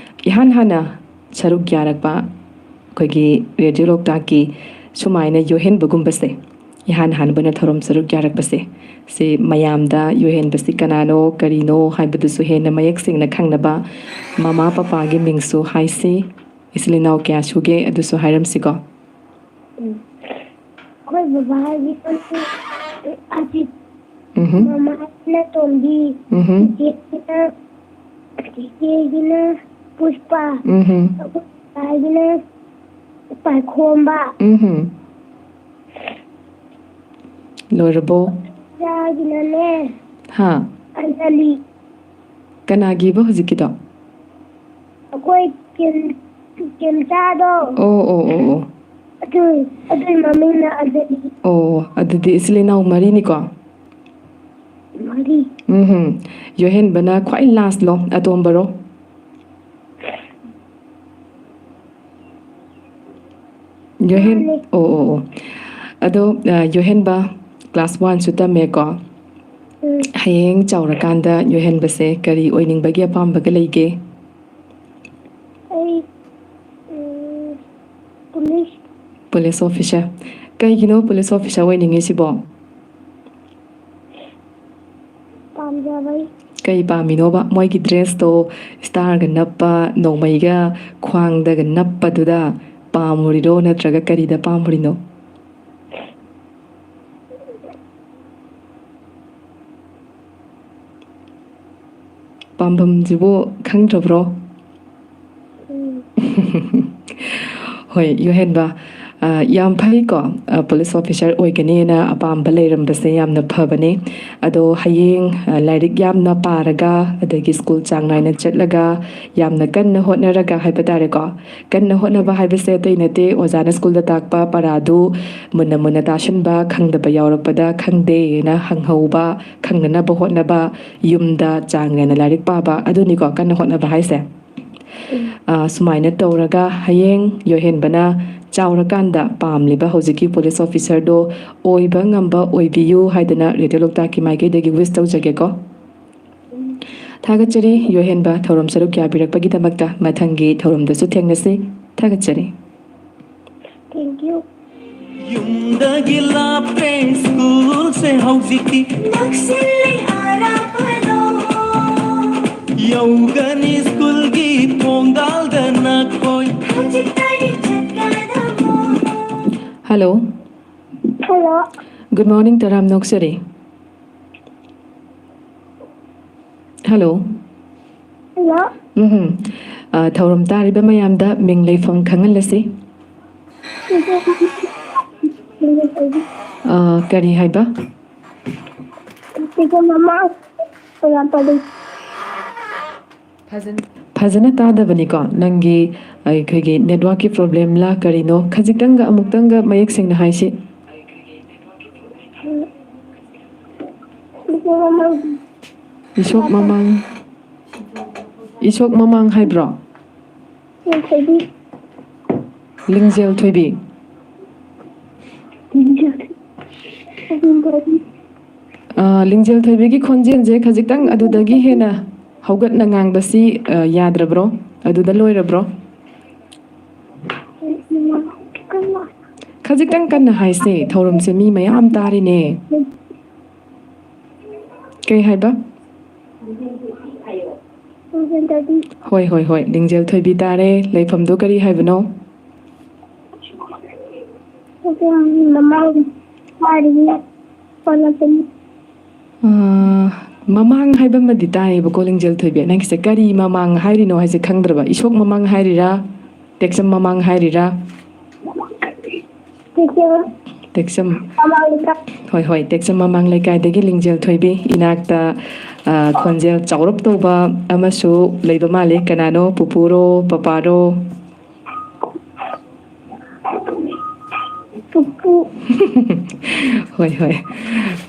ꯏꯍꯥꯟ ꯍꯥꯟꯅ ꯁꯔꯨꯛ ꯌꯥꯔꯛꯄ ꯑꯩꯈꯣꯏꯒꯤ ꯔꯦꯗꯤꯑꯣ ꯂꯣꯛꯇꯥꯛꯀꯤ ꯁꯨꯃꯥꯏꯅ ꯌꯣꯍꯦꯟꯕꯒꯨꯝꯕꯁꯦ ꯏꯍꯥꯟ ꯍꯥꯟꯕꯅ ꯊꯧꯔꯝ ꯁꯔꯨꯛ ꯌꯥꯔꯛꯄꯁꯦ ꯁꯤ ꯃꯌꯥꯝꯗ ꯌꯣꯍꯦꯟꯕꯁꯤ ꯀꯅꯥꯅꯣ ꯀꯔꯤꯅꯣ ꯍꯥꯏꯕꯗꯨꯁꯨ ꯍꯦꯟꯅ ꯃꯌꯦꯛ ꯁꯦꯡꯅ ꯈꯪꯅꯕ ꯃꯃꯥ ꯄꯄꯥꯒꯤ ꯃꯤꯡꯁꯨ ꯍꯥꯏꯁꯤ ꯏꯆꯤꯜ ꯏꯅꯥꯎ ꯀꯌꯥ ꯁꯨꯒꯦ ꯑꯗꯨꯁꯨ ꯍꯥꯏꯔꯝꯁꯤꯀꯣ ꯑꯩꯈꯣꯏ ꯕꯕꯥꯒꯤ ꯑꯖꯤꯠ ꯃꯃꯥꯒꯤꯅ ꯇꯣꯝꯕꯤ ꯆꯤꯆꯦꯒꯤꯅ ꯄꯨꯁꯄꯥ ꯑꯩꯈꯣꯏꯒꯤꯅ ꯄꯥꯏꯈꯣꯝꯕ ꯂꯣꯏꯔꯕꯣ ꯏꯆꯥꯒꯤꯅꯅꯦ ꯍꯥ ꯑꯟꯖꯂꯤ ꯀꯅꯥꯒꯤꯕ ꯍꯧꯖꯤꯛꯀꯤꯗꯣ ꯑꯩꯈꯣꯏ ꯀꯦꯝꯆꯥꯗꯣ ꯑꯣ ꯑꯗꯨꯏ ꯃꯃꯤꯡꯅ ꯑꯟꯖꯂꯤ ꯑꯣ ꯑꯗꯨꯗꯤ ꯏꯆꯤꯜ ꯏꯅꯥꯎ ꯃꯔꯤꯅꯤꯀꯣ ꯃꯔꯤ ꯌꯣꯍꯦꯟꯕꯅ ꯈ꯭ꯋꯥꯏ ꯂꯥꯁꯂꯣ ꯑꯇꯣꯝꯕꯔꯣ ꯌꯣꯍꯦꯟ ꯃꯥꯅꯦ ꯑꯣ ꯑꯗꯣ ꯌꯣꯍꯦꯟꯕ ꯀ꯭ꯂꯥꯁ 1ꯁꯨ ꯇꯝꯃꯦꯀꯣ ꯍꯌꯦꯡ ꯆꯥꯎꯔꯀꯥꯟꯗ ꯌꯣꯍꯦꯟꯕꯁꯦ ꯀꯔꯤ ꯑꯣꯏꯅꯤꯡꯕꯒꯤ ꯑꯄꯥꯝꯕꯒ ꯂꯩꯒꯦ ꯑꯩ ꯄꯨꯂꯤꯁ ꯄꯨꯂꯤꯁ ꯑꯣꯐꯤꯁꯥꯔ ꯀꯩꯒꯤꯅꯣ ꯄꯨꯂꯤꯁ ꯑꯣꯐꯤꯁꯥꯔ ꯑꯣꯏꯅꯤꯡꯉꯤꯁꯤꯕꯣ ꯄꯥꯝꯖꯕꯩ ꯀꯩ ꯄꯥꯝꯃꯤꯅꯣꯕ ꯃꯣꯏꯒꯤ ꯗ꯭ꯔꯦꯁꯇꯣ ꯏꯁꯇꯥꯔꯒ ꯅꯞꯄ ꯅꯣꯡꯃꯩꯒ ꯈ꯭ꯋꯥꯡꯗꯒ ꯅꯞꯄꯗꯨꯗ ꯄꯥꯝꯃꯨꯔꯤꯔꯣ ꯅꯠꯇ꯭ꯔꯒ ꯀꯔꯤꯗ ꯄꯥꯝꯃꯨꯔꯤꯅꯣ ꯄꯥꯝꯕꯝꯁꯤꯕꯨ ꯈꯪꯗ꯭ꯔꯕ꯭ꯔꯣ ꯍꯣꯏ ꯌꯣꯍꯦꯟꯕ ꯌꯥꯝ ꯐꯩꯀꯣ ꯄꯨꯂꯤꯁ ꯑꯣꯐꯤꯁꯥꯔ ꯑꯣꯏꯒꯅꯤꯅ ꯑꯄꯥꯝꯕ ꯂꯩꯔꯝꯕꯁꯦ ꯌꯥꯝꯅ ꯐꯕꯅꯦ ꯑꯗꯣ ꯍꯌꯦꯡ ꯂꯥꯏꯔꯤꯛ ꯌꯥꯝꯅ ꯄꯥꯔꯒ ꯑꯗꯒꯤ ꯁ꯭ꯀꯨꯜ ꯆꯥꯡ ナꯏꯅ ꯆꯠꯂꯒ ꯌꯥꯝꯅ ꯀꯟꯅ ꯍꯣꯠꯅꯔꯒ ꯍꯥꯏꯕ ꯇꯥꯔꯦꯀꯣ ꯀꯟꯅ ꯍꯣꯠꯅꯕ ꯍꯥꯏꯕꯁꯦ ꯑꯇꯩ ꯅꯠꯇꯦ ꯑꯣꯖꯥꯅ ꯁ꯭ꯀꯨꯜꯗ ꯇꯥꯛꯄ ꯄꯔꯥꯗꯨ ꯃꯨꯟꯅ ꯃꯨꯟꯅ ꯇꯥꯁꯟꯕ ꯈꯪꯗꯕ ꯌꯥꯎꯔꯛꯄꯗ ꯈꯪꯗꯦꯅ ꯍꯪꯍꯧꯕ ꯈꯪꯅꯅꯕ ꯍꯣꯠꯅꯕ ꯌꯨꯝꯗ ꯆꯥꯡ ꯅꯥꯏꯅ ꯂꯥꯏꯔꯤꯛ ꯄꯥꯕ ꯑꯗꯨꯅꯤꯀꯣ ꯀꯟꯅ ꯍꯣꯠꯅꯕ ꯍꯥꯏꯁꯦ ꯁꯨꯃꯥꯏꯅ ꯇꯧꯔꯒ ꯍꯌꯦꯡ ꯌꯣꯍꯦꯟꯕꯅ ꯆꯥꯎꯔꯀꯥꯟꯗ ꯄꯥꯝꯂꯤꯕ ꯍꯧꯖꯤꯛꯀꯤ ꯄꯨꯂꯤꯁ ꯑꯣꯐꯤꯁꯥꯔꯗꯣ ꯑꯣꯏꯕ ꯉꯝꯕ ꯑꯣꯏꯕꯤꯌꯨ ꯍꯥꯏꯗꯅ ꯔꯦꯗꯤꯑꯣ ꯂꯣꯛꯇꯥꯛꯀꯤ ꯃꯥꯏꯀꯩꯗꯒꯤ ꯋꯤꯁ ꯇꯧꯖꯒꯦꯀꯣ ꯊꯥꯒꯠꯆꯔꯤ ꯌꯣꯍꯦꯟꯕ ꯊꯧꯔꯝ ꯁꯔꯨꯛ ꯌꯥꯕꯤꯔꯛꯄꯒꯤꯗꯃꯛꯇ ꯃꯊꯪꯒꯤ ꯊꯧꯔꯝꯗꯁꯨ ꯊꯦꯡꯅꯁꯤ ꯊꯥꯒꯠꯆꯔꯤ ꯊꯦꯡꯛ ꯌꯨ ꯌꯨꯝꯗꯒꯤ ꯂꯥꯞꯄꯦ ꯁ꯭ꯀꯨꯜꯁꯦ ꯍꯧꯖꯤꯛꯇꯤ ꯅꯛꯁꯤꯜꯂꯦ ꯑꯔꯥꯞꯄꯗꯣ ꯌꯧꯒꯅꯤ ꯁ꯭ꯀꯨꯜꯒꯤ ꯊꯣꯡꯒꯥꯜꯗ ꯅꯈꯣꯏ ꯍꯧꯖꯤꯛꯇꯒꯤ ꯆꯠꯀꯗꯕꯣ ꯍꯜꯂꯣ ꯍꯜꯂꯣ ꯒꯨꯗ ꯃꯣꯔꯅꯤꯡ ꯇꯔꯥꯝ ꯅꯣꯛꯆꯔꯤ ꯍꯜꯂꯣ ꯍꯜꯂꯣ ꯊꯧꯔꯝ ꯇꯥꯔꯤꯕ ꯃꯌꯥꯝꯗ ꯃꯤꯡ ꯂꯩꯐꯝ ꯈꯪꯍꯜꯂꯁꯤ ꯀꯔꯤ ꯍꯥꯏꯕ ꯐꯖꯅ ꯇꯥꯗꯕꯅꯤꯀꯣ ꯅꯪꯒꯤ ꯑꯩꯈꯣꯏꯒꯤ ꯅꯦꯠꯋꯥꯔꯛꯀꯤ ꯄ꯭ꯔꯣꯕ꯭ꯂꯦꯝꯂ ꯀꯔꯤꯅꯣ ꯈꯖꯤꯛꯇꯪꯒ ꯑꯃꯨꯛꯇꯪꯒ ꯃꯌꯦꯛ ꯁꯦꯡꯅ ꯍꯥꯏꯁꯤ ꯏꯁꯣꯛ ꯃꯃꯥꯡ ꯍꯥꯏꯕ꯭ꯔꯣ ꯂꯤꯡꯖꯦꯜ ꯊꯣꯏꯕꯤ ꯂꯤꯡꯖꯦꯜ ꯊꯣꯏꯕꯤꯒꯤ ꯈꯣꯟꯖꯦꯜꯁꯦ ꯈꯖꯤꯛꯇꯪ ꯑꯗꯨꯗꯒꯤ ꯍꯦꯟꯅ ꯍꯧꯒꯠꯅ ꯉꯥꯡꯕꯁꯤ ꯌꯥꯗ꯭ꯔꯕ꯭ꯔꯣ ꯑꯗꯨꯗ ꯂꯣꯏꯔꯕ꯭ꯔꯣ Khajikang kan na haise thorum se mi mayam tari ne. Kay hai ba? Hoi lingjel thoi bi tare leifam do kari hai bano. Mamang hai ba madi tare ba ko lingjel thoi bi nang se kari mamang hai ri no hai se khangdra ba isok mamang hai ri ra teksam mamang hai ri ra teksam hoi teksam mamang lai kai degi lingjel thoi bi inakta khonjel chaurap to ba amasu leiba male kanano pupuro paparo hoi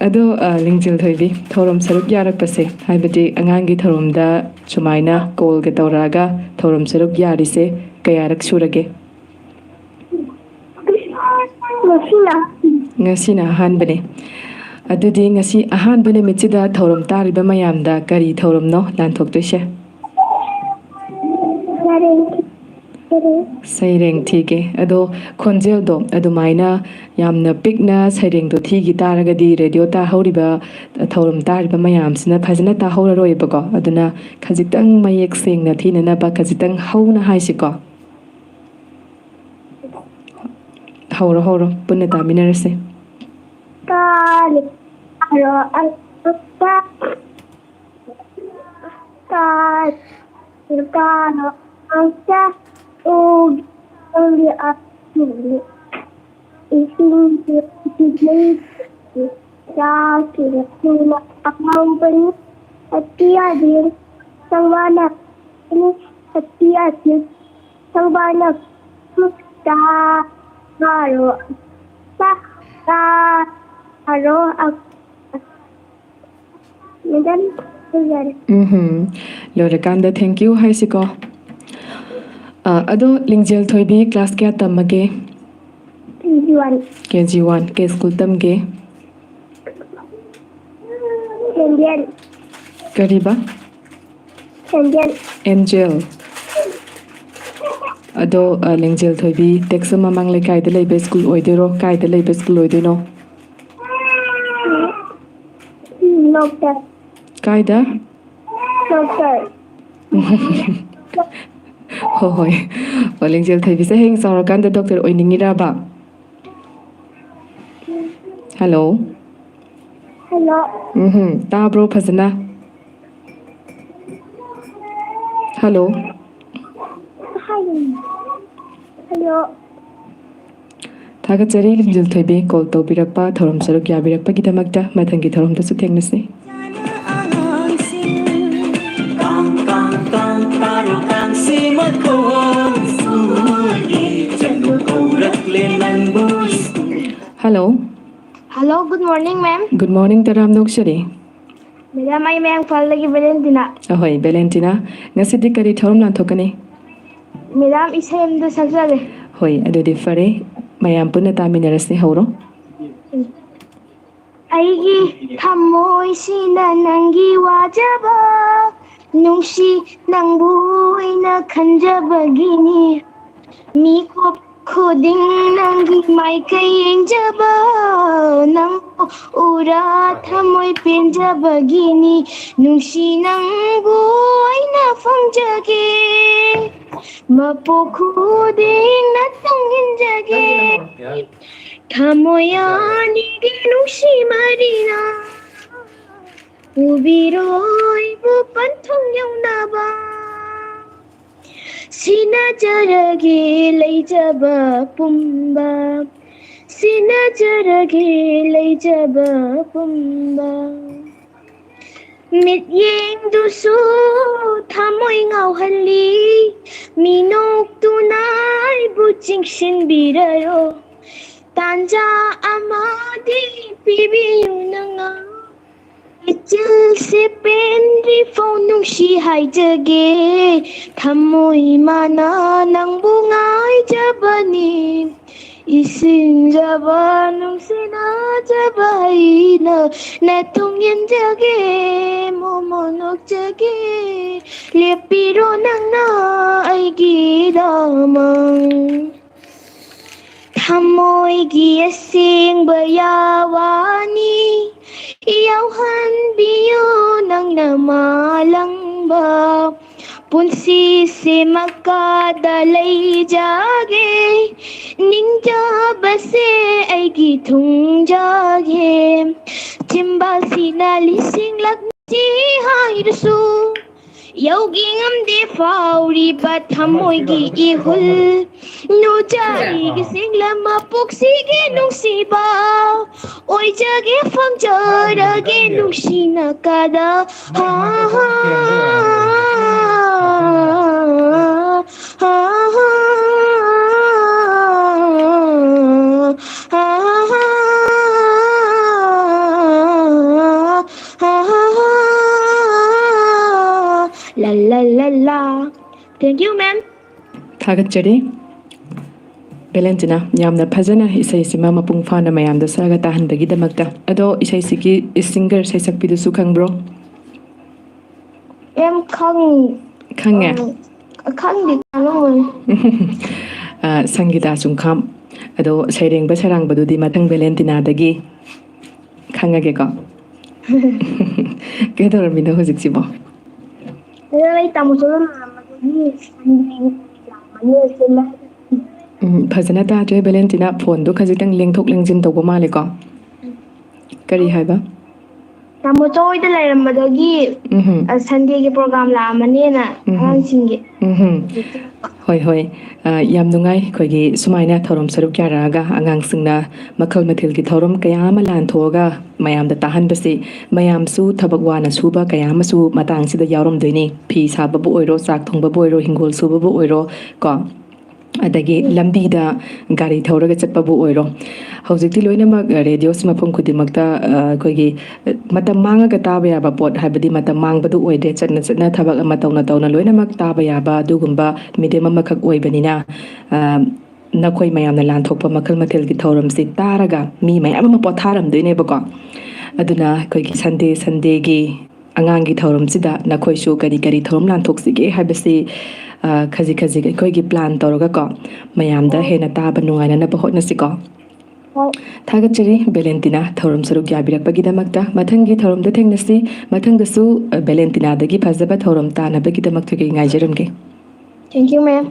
ado lingjel thoi bi thorom saruk yarak pase haibati angangi thoromda sumaina kol ge tawraga thorom saruk yari se kayarak surage ngasina hanbane adudi ngasi ahanbane michida thorom tariba mayamda kari thorom no lanthok toise saireng thige ado khonjel do adumaina yamna pikna saireng do thigi taragadi radio ta horiba thorom tariba mayam sina phajna ta horaroi bako aduna khajitang mayek sengna thina na ba khajitang hauna haisiko horo punna ta minarase Lorakanda thank you hai siko ado lingjel thoi bi class kya tamage KG1 ke school tamge kariba angel ado lingjel thoi bi teksam mamang le kai de lebe school oidero kai de lebe school oideno Loktak. Kaida? Loktak. Hoi. Lingjel thoi bi se heng saurakan da doctor oiningira ba. Hello. Hello. Tabro phajana. Hello. Hello. Thagachari lingjel thoi bi call to birakpa thorom saruk ya birakpa gidamakta mathangi thorom da su thengnase. Hello. Hello, good morning, ma'am. Good morning, Taram Nokshari. Madam, I am Falagi Valentina. Ahoy, Valentina. Ngasidi kari thorom lan thokane. Madam, isam do sajale. Hoy, adudi fare. Mayam punna taminarase horo. Aigi thamoy sina nangi wajaba nungsi nangbu ina khanjabagini mi ko khuding nangi mai kai enjaba nang ura thamoy penjabagini nungsi nangbu ina fangjage mapo khuding na tanginjage Thamoyani nusi marina Ubiroi bupanthong yang naba Sina jarage leijaba pumba Sina jarage leijaba pumba Mit yeng dusu thamoy ngau hali Minok tunay buching sinbirayo Tanja amadi pibiyunanga Ichil se penri phonung si hai jage Thamoy mana nang bungay jabani Ising jabanung sina jabaina Netong yen jage momonok jage Lepiro nang na ay gidamang ꯊꯃꯣꯏꯒꯤ ꯑꯁꯦꯡꯕ ꯌꯥꯋꯥꯅꯤ ꯌꯥꯎꯍꯟꯕꯤꯌꯨ ꯅꯪꯅ ꯃꯥꯂꯪꯕ ꯄꯨꯟꯁꯤꯁꯦ ꯃꯀꯥꯗ ꯂꯩꯖꯒꯦ ꯅꯤꯡꯖꯕꯁꯦ ꯑꯩꯒꯤ ꯊꯨꯡꯖꯒꯦ ꯆꯤꯝꯕꯥꯜꯁꯤꯅ ꯂꯤꯁꯤꯡꯂꯛꯅꯤ ꯍꯥꯏꯔꯁꯨ ꯌꯧꯒꯤ ꯉꯝꯗꯦ ꯐꯥꯎꯔꯤꯕ ꯊꯃꯣꯏꯒꯤ ꯏꯍꯨꯜ ꯅꯨꯖꯔꯤꯒꯤ ꯁꯤꯡꯂꯝ ꯃꯄꯣꯛꯁꯤꯒꯤ ꯅꯨꯡꯁꯤꯕ ꯑꯣꯏꯖꯒꯦ ꯐꯪꯖꯔꯒꯦ ꯅꯨꯡꯁꯤꯅꯀꯗ ꯍꯥ ꯍꯥ La la la la. Thank you, ma'am. ꯊꯥꯒꯠꯆꯔꯤ ꯕꯦꯂꯦꯟꯇꯤꯅꯥ ꯌꯥꯝꯅ ꯐꯖꯅ ꯏꯁꯩꯁꯤꯃ ꯃꯄꯨꯡ ꯐꯥꯅ ꯃꯌꯥꯝꯗ ꯁꯛꯑꯒ ꯇꯥꯍꯟꯕꯒꯤꯗꯃꯛꯇ ꯑꯗꯣ ꯏꯁꯩꯁꯤꯒꯤ ꯁꯤꯡꯒꯔ ꯁꯩꯁꯛꯄꯤꯗꯨꯁꯨ ꯈꯪꯕ꯭ꯔꯣ Em không ꯈꯪꯉꯦ không đi rồi. ꯁꯪꯒꯤꯇꯥ ꯆꯨꯡꯈꯥꯝ ꯑꯗꯣ ꯁꯩꯔꯦꯡꯕ ꯁꯩꯔꯥꯡꯕꯗꯨꯗꯤ ꯃꯊꯪ ꯕꯦꯂꯦꯟꯇꯤꯅꯥꯗꯒꯤ ꯈꯪꯉꯒꯦꯀꯣ ꯀꯩꯗꯧꯔꯝꯃꯤꯅꯣ ꯍꯧꯖꯤꯛꯁꯤꯕꯣ Đây tao một số làm mà ꯐꯖꯅ ꯇꯥꯗ꯭ꯔꯦ ꯕꯦꯂꯦꯟꯇꯤꯅꯥ ꯐꯣꯟꯗꯣ ꯈꯖꯤꯛꯇꯪ ꯂꯦꯡꯊꯣꯛ ꯂꯦꯡꯖꯤꯟ ꯇꯧꯕ ꯃꯥꯜꯂꯦꯀꯣ ꯀꯔꯤ ꯍꯥꯏꯕ ꯇꯥꯃꯣꯆꯧ ꯍꯣꯏꯗ ꯂꯩꯔꯝꯕꯗꯒꯤ ꯁꯟꯗꯦꯒꯤ ꯄ꯭ꯔꯣꯒ꯭ꯔꯥꯝ ꯂꯥꯛꯑꯝꯃꯅꯤꯅ ꯑꯉꯥꯡꯁꯤꯡꯒꯤ ꯍꯣꯏ ꯍꯣꯏ ꯌꯥꯝ ꯅꯨꯡꯉꯥꯏ ꯑꯩꯈꯣꯏꯒꯤ ꯁꯨꯃꯥꯏꯅ ꯊꯧꯔꯝ ꯁꯔꯨꯛ ꯌꯥꯔꯛꯑꯒ ꯑꯉꯥꯡꯁꯤꯡꯅ ꯃꯈꯜ ꯃꯊꯦꯜꯒꯤ ꯊꯧꯔꯝ ꯀꯌా ꯑꯃ ꯂꯥꯟꯊꯣꯛꯑꯒ ꯃꯌꯥꯝꯗ ꯇꯥꯍꯟꯕꯁꯤ ꯃꯌꯥꯝꯁꯨ ꯊꯕꯛ ꯋꯥꯅ ꯁꯨꯕ ꯀꯌా ꯑꯃꯁꯨ ꯃꯇꯥꯡꯁꯤꯗ ꯌꯥꯎꯔꯝꯗꯣꯏꯅꯤ ꯐꯤ ꯁꯥꯕꯕꯨ ꯑꯣꯏꯔꯣ ꯆꯥꯛ ꯊꯣꯡꯕꯕꯨ ꯑꯣꯏꯔో ꯍꯤꯡꯒꯣꯜ ꯁꯨꯕꯕꯨ ꯑꯣꯏꯔో ꯀꯣ ꯑꯗꯒꯤ ꯂꯝꯕꯤꯗ ꯒꯥꯔꯤ ꯊꯧꯔꯒ ꯆꯠꯄꯕꯨ ꯑꯣꯏꯔꯣ ꯍꯧꯖꯤꯛꯇꯤ ꯂꯣꯏꯅꯃꯛ ꯔꯦꯗꯤꯑꯣꯁꯤ ꯃꯐꯝ ꯈꯨꯗꯤꯡꯃꯛꯇ ꯑꯩꯈꯣꯏꯒꯤ ꯃꯇꯝ ꯃꯥꯡꯉꯒ ꯇꯥꯕ ꯌꯥꯕ ꯄꯣꯠ ꯍꯥꯏꯕꯗꯤ ꯃꯇꯝ ꯃꯥꯡꯕꯗꯨ ꯑꯣꯏꯗ꯭ꯔꯦ ꯆꯠꯅ ꯆꯠꯅ ꯊꯕꯛ ꯑꯃ ꯇꯧꯅ ꯇꯧꯅ ꯂꯣꯏꯅꯃꯛ ꯇꯥꯕ ꯌꯥꯕ ꯑꯗꯨꯒꯨꯝꯕ ꯃꯤꯗꯤꯌꯝ ꯑꯃꯈꯛ ꯑꯣꯏꯕꯅꯤꯅ ꯅꯈꯣꯏ ꯃꯌꯥꯝꯅ ꯂꯥꯟꯊꯣꯛꯄ ꯃꯈꯜ ꯃꯊꯦꯜꯒꯤ ꯊꯧꯔꯝꯁꯤ ꯇꯥꯔꯒ ꯃꯤ ꯃꯌꯥꯝ ꯑꯃ ꯄꯣꯊꯥꯔꯝꯗꯣꯏꯅꯦꯕꯀோ ꯑꯗꯨꯅ ꯑꯩꯈꯣꯏꯒꯤ ꯁꯟꯗꯦꯒꯤ ꯑꯉꯥꯡꯒꯤ ꯊꯧꯔꯝꯁꯤꯗ ꯅꯈꯣꯏꯁꯨ ꯀꯔꯤ ꯀꯔꯤ ꯊꯧꯔꯝ ꯂꯥꯟꯊꯣꯛꯁꯤꯒꯦ ꯍꯥꯏꯕꯁꯤ ꯈꯖꯤꯛ ꯈꯖꯤꯛ ꯑꯩꯈꯣꯏꯒꯤ ꯄ꯭ꯂꯥꯟ ꯇꯧꯔꯒꯀꯣ ꯃꯌꯥꯝꯗ ꯍꯦꯟꯅ ꯇꯥꯕ ꯅꯨꯡꯉꯥꯏꯅꯅꯕ ꯍꯣꯠꯅꯁꯤꯀꯣ ꯊꯥꯒꯠꯆꯔꯤ ꯕꯦꯂꯦꯟꯇꯤꯅꯥ ꯊꯧꯔꯝ ꯁꯔꯨꯛ ꯌꯥꯕꯤꯔꯛꯄꯒꯤꯗꯃꯛꯇ ꯃꯊꯪꯒꯤ ꯊꯧꯔꯝꯗ ꯊꯦꯡꯅꯁꯤ ꯃꯊꯪꯗꯁꯨ ꯕꯦꯂꯦꯟꯇꯤꯅꯥꯗꯒꯤ ꯐꯖꯕ ꯊꯧꯔꯝ ꯇꯥꯅꯕꯒꯤꯗꯃꯛꯇ ꯉꯥꯏꯖꯔꯝꯒꯦ Thank you, ma'am.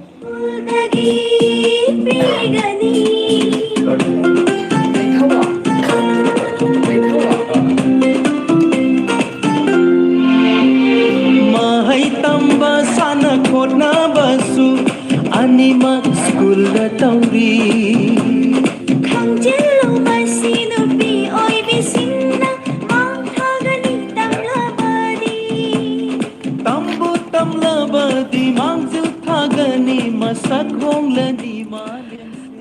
mahai tamba sana khotna basu animak school da tauri Khangjello masino pi oi bisinna mang thagani tamlabadi tambu tamlabadi mangju thagani masak hongladi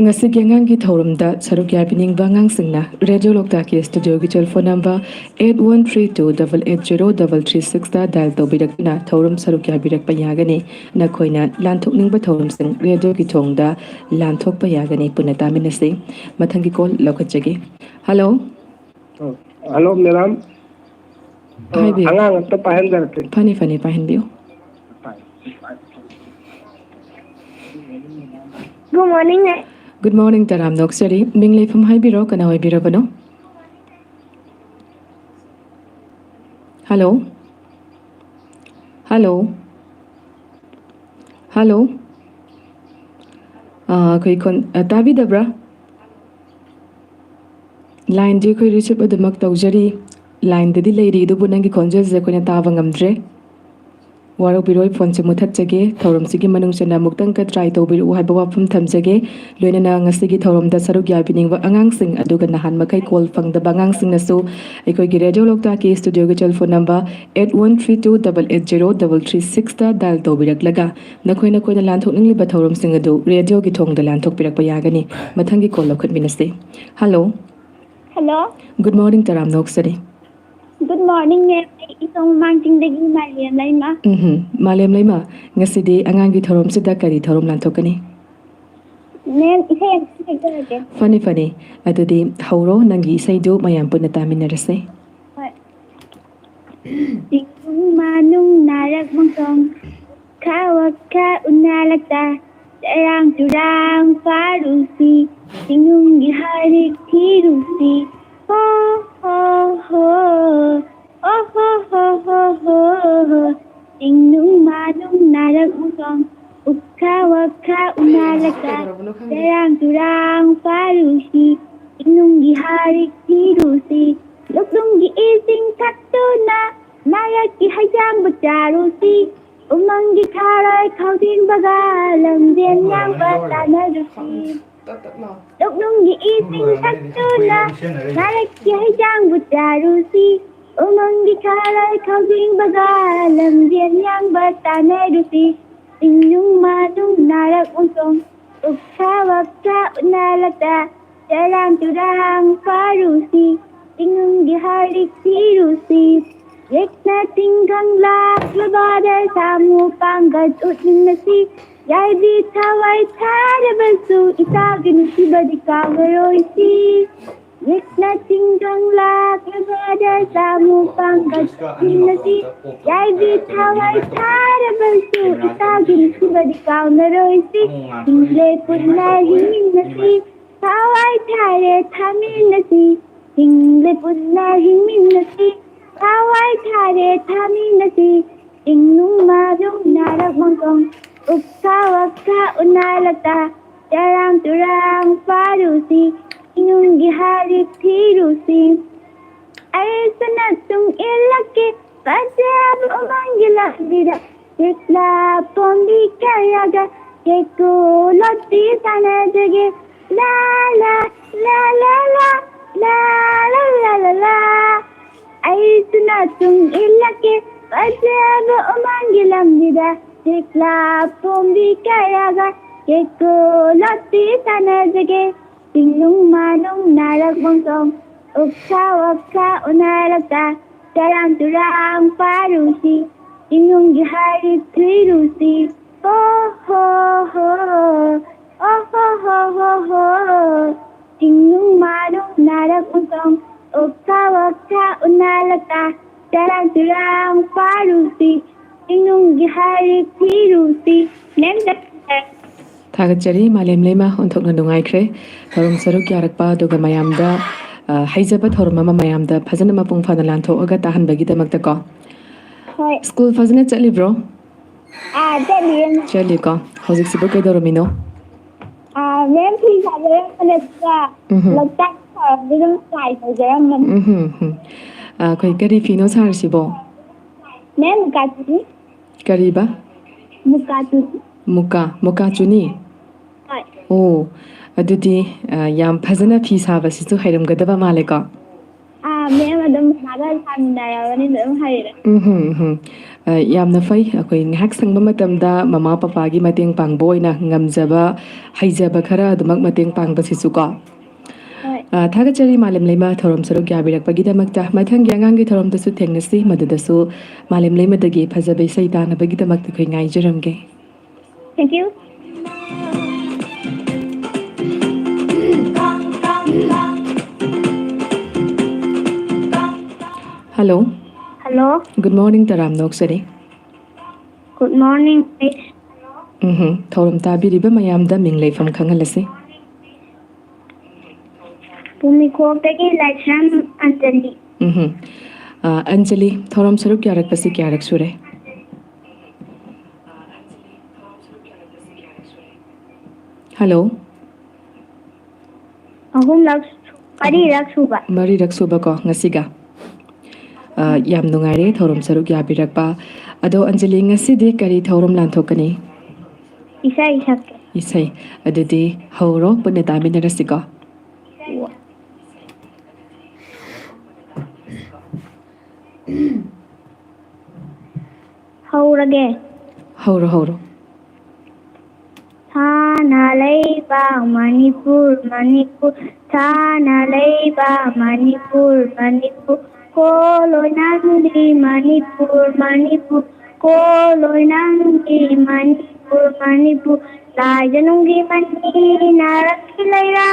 ꯉꯁꯤꯒꯤ ꯑꯉꯥꯡꯒꯤ ꯊꯧꯔꯝꯗ ꯁꯔꯨꯛ ꯌꯥꯕꯤꯅꯤꯡꯕ ꯑꯉꯥꯡꯁꯤꯡꯅ ꯔꯦꯗꯤꯑꯣ ꯂꯣꯛꯇꯥꯛꯀꯤ ꯁ꯭ꯇꯨꯗꯤꯑꯣꯒꯤ ꯇꯦꯂꯤꯐꯣꯟ ꯅꯝꯕꯔ 8132880336ꯗ ꯗꯥꯏꯜ ꯇꯧꯕꯤꯔꯛꯇꯨꯅ ꯊꯧꯔꯝ ꯁꯔꯨꯛ ꯌꯥꯕꯤꯔꯛꯄ ꯌꯥꯒꯅꯤ ꯅꯈꯣꯏꯅ ꯂꯥꯟꯊꯣꯛꯅꯤꯡꯕ ꯊꯧꯔꯝꯁꯤꯡ ꯔꯦꯗꯤꯑꯣꯒꯤ ꯊꯣꯡꯗ ꯂꯥꯟꯊꯣꯛꯄ ꯌꯥꯒꯅꯤ ꯄꯨꯟꯅ ꯇꯥꯃꯤꯟꯅꯁꯤ ꯃꯊꯪꯒꯤ ꯀꯣꯜ ꯂꯧꯈꯠꯆꯒꯦ ꯍꯜꯂꯣ ꯍꯜꯂꯣ ꯃꯦꯗꯥꯝ ꯍꯥꯏꯕꯤꯌꯨ ꯑꯉꯥꯡ ꯑꯝꯇ ꯄꯥꯏꯍꯟꯖꯔꯛꯀꯦ ꯐꯅꯤ ꯐꯅꯤ ꯄꯥꯏꯍꯟꯕꯤꯌꯨ Good morning, ma'am. Good morning ꯇꯔꯥꯝ ꯅꯣꯛꯆꯔꯤ ꯃꯤꯡ ꯂꯩꯐꯝ ꯍꯥꯏꯕꯤꯔꯣ ꯀꯅꯥ ꯑꯣꯏꯕꯤꯔꯕꯅꯣ ꯍꯜꯂꯣ ꯍꯜꯂꯣ ꯍꯜꯂꯣ ꯑꯩꯈꯣꯏ ꯇꯥꯕꯤꯗꯕ꯭ꯔꯥ ꯂꯥꯏꯟꯗꯤ ꯑꯩꯈꯣꯏ ꯔꯤꯁꯤꯞ ꯑꯗꯨꯃꯛ ꯇꯧꯖꯔꯤ ꯂꯥꯏꯟꯗꯗꯤ ꯂꯩꯔꯤ ꯑꯗꯨꯕꯨ ꯅꯪꯒꯤ ꯈꯣꯟꯖꯦꯜꯁꯦ ꯑꯩꯈꯣꯏꯅ ꯇꯥꯕ ꯉꯝꯗ꯭ꯔꯦ ꯋꯥꯔꯧꯕꯤꯔꯣꯏ ꯐꯣꯟꯁꯦ ꯃꯨꯠꯊꯠꯆꯒꯦ ꯊꯧꯔꯝꯁꯤꯒꯤ ꯃꯅꯨꯡꯁꯤꯅ ꯑꯃꯨꯛꯇꯪꯒ ꯇ꯭ꯔꯥꯏ ꯇꯧꯕꯤꯔꯛꯎ ꯍꯥꯏꯕ ꯋꯥꯐꯝ ꯊꯝꯖꯒꯦ ꯂꯣꯏꯅꯅ ꯉꯁꯤꯒꯤ ꯊꯧꯔꯝꯗ ꯁꯔꯨꯛ ꯌꯥꯕꯤꯅꯤꯡꯕ ꯑꯉꯥꯡꯁꯤꯡ ꯑꯗꯨꯒ ꯅꯍꯥꯟ ꯃꯈꯩ ꯀꯣꯜ ꯐꯪꯗꯕ ꯑꯉꯥꯡꯁꯤꯡꯅꯁꯨ ꯑꯩꯈꯣꯏꯒꯤ ꯔꯦꯗꯤꯑꯣ ꯂꯣꯛꯇꯥꯛꯀꯤ ꯁ꯭ꯇꯨꯗꯤꯑꯣꯒꯤ ꯇꯦꯂꯤꯐꯣꯟ ꯅꯝꯕꯔ 8132880336ꯗ ꯗꯥꯏꯜ ꯇꯧꯕꯤꯔꯛꯂꯒ ꯅꯈꯣꯏꯅ ꯂꯥꯟꯊꯣꯛꯅꯤꯡꯂꯤꯕ ꯊꯧꯔꯝꯁꯤꯡ ꯑꯗꯨ ꯔꯦꯗꯤꯑꯣꯒꯤ ꯊꯣꯡꯗ ꯂꯥꯟꯊꯣꯛꯄꯤꯔꯛꯄ ꯌꯥꯒꯅꯤ ꯃꯊꯪꯒꯤ ꯀꯣꯜ ꯂꯧꯈꯠꯃꯤꯟꯅꯁꯤ ꯍꯜꯂꯣ Hello. ꯒꯨꯗ ꯃꯣꯔꯅꯤꯡ ꯇꯔꯥꯝ ꯅꯣꯛꯆꯔꯤ Good morning, ma'am. Isang mangtingdagi Mariam Laima. ꯃꯥꯂꯦꯝ ꯂꯩꯃ ꯉꯁꯤꯗꯤ ꯑꯉꯥꯡꯒꯤ ꯊꯧꯔꯝꯁꯤꯗ ꯀꯔꯤ ꯊꯧꯔꯝ ꯂꯥꯟꯊꯣꯛꯀꯅꯤ Ma'am, isa yan sigurado. ꯐꯅꯤ ꯐꯅꯤ ꯑꯗꯨꯗꯤ ꯍꯧꯔꯣ ꯅꯪꯒꯤ ꯏꯁꯩꯗꯨ ꯃꯌꯥꯝ ꯄꯨꯟꯅ ꯇꯥꯃꯤꯟꯅꯔꯁꯦ Tingkung manung narak mangkong Kawak ka unalagta Sayang turang parusi चिंगुंगी हर एक थिरुसी हो हो हो ओ हो चिंगुंग मानुंग नारक मुसों ukha wakha unalaka terang turang parusi inungi harik tirusi lukdungi ising katuna nayaki hayang bacarusi umangi tharai khawdin bagalam den yang batanarusi lukdungi ising katuna nayaki hayang bacarusi umangi tharai khawdin bagalam den yang batanarusi Inung madung narak unsong ukha wakha unalata terang turang parusi inung giharik tirusi yekna tinggang lak labada samu panggat utning nasi yai di thawai thara basu itagin si badikaw garoisi yekna tinggang lak labada samu panggat utning nasi yai di thawai thara basu itagin si badikaw garoisi hingle punna himin nasi thawai thare thamin nasi hingle punna himin nasi thawai thare thamin nasi inung madung narak mangkong ukha wakha unalata terang turang parusi inung giharik tirusi ay sanatung ilaki pajab umangila vida yekla pombi kayaga yeko loti sanajage la la la la la la la la la la ay sanatung ilaki pajab umangila vida yekla pombi kayaga yeko loti sanajage Tinglung manong narak mongtong ukha wakha unalata terang turang parusi inung giharik tirusi ho ho ho ho Tinglung manong narak mongtong ukha wakha unalata terang turang parusi inung giharik tirusi Thagachari malem lema onthokna nungaikre thorum saruk yarakpa duga mayamda haijaba thorum ama mayamda phajana mapung phana lanthoaga tahanbagi damakta ko Hoi school phajana chali bro chaliyen chali ko hojik sibu kai doromino mem phi sajara manatsa loktak dum sai sajara man koi kari fino sarsibo mem mukatu kariba muka chuni Hoi oh adudi yam phajana phi saba sisu hairam gadaba maleka mem adum naga samdayawani dum haira yamna fai akoi ngahak sangba matamda mama papa gi mateng pangbo oina ngamjaba haijaba khara adumak mateng pangba sisu ko thagachari malem lema thorom saruk yabirakpagi damakta mathang yangang gi thorom tasu thengnasi madudasu malem lema dagi phajabe saitana bagi damakta khoi ngai jaramge thank you hello hello good morning taram noksari good morning miss thorom tabiriba mayamda mingleifam khangalase Pumikoptagi Laisham Anjali Anjali thorom saruk yarak pasi kyarak sure hello Ahum Laks Pari Raksuba mari raksuba ko ngasiga yam nungaire thorom saruk yabirakpa ado Anjali ngasidi kari thorom lanthokani Isa Isake isai adudi horo punna daminarasiko Haurage horo Thana Leiba Manipur Thana Leiba Manipur Koloi Nandi Manipur Koloi Nandi Manipur Lai Janungi Mani Naraki Leira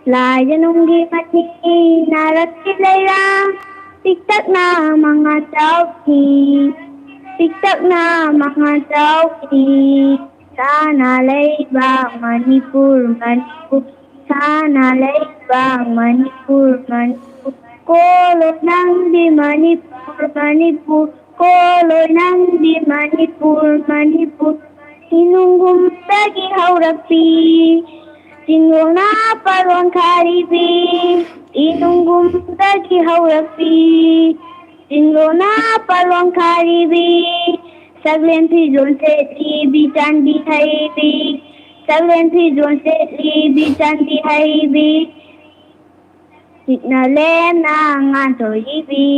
Lai Janungi Mani Naraki Leira Tiktak na mga tauki Tiktak na mga tauki Sana Leiba Manipur sana leibang Manipur Manipur ko loi nang di Manipur Manipur ko loi nang di Manipur Manipur Sinunggumdagi haurapi Sinuna parwan karibi Sinunggumdagi haurapi Sinuna parwan karibi Saglen pizon se tibi chandi haibi Saglen pizon se tibi chandi haibi Signalem na ngan toibi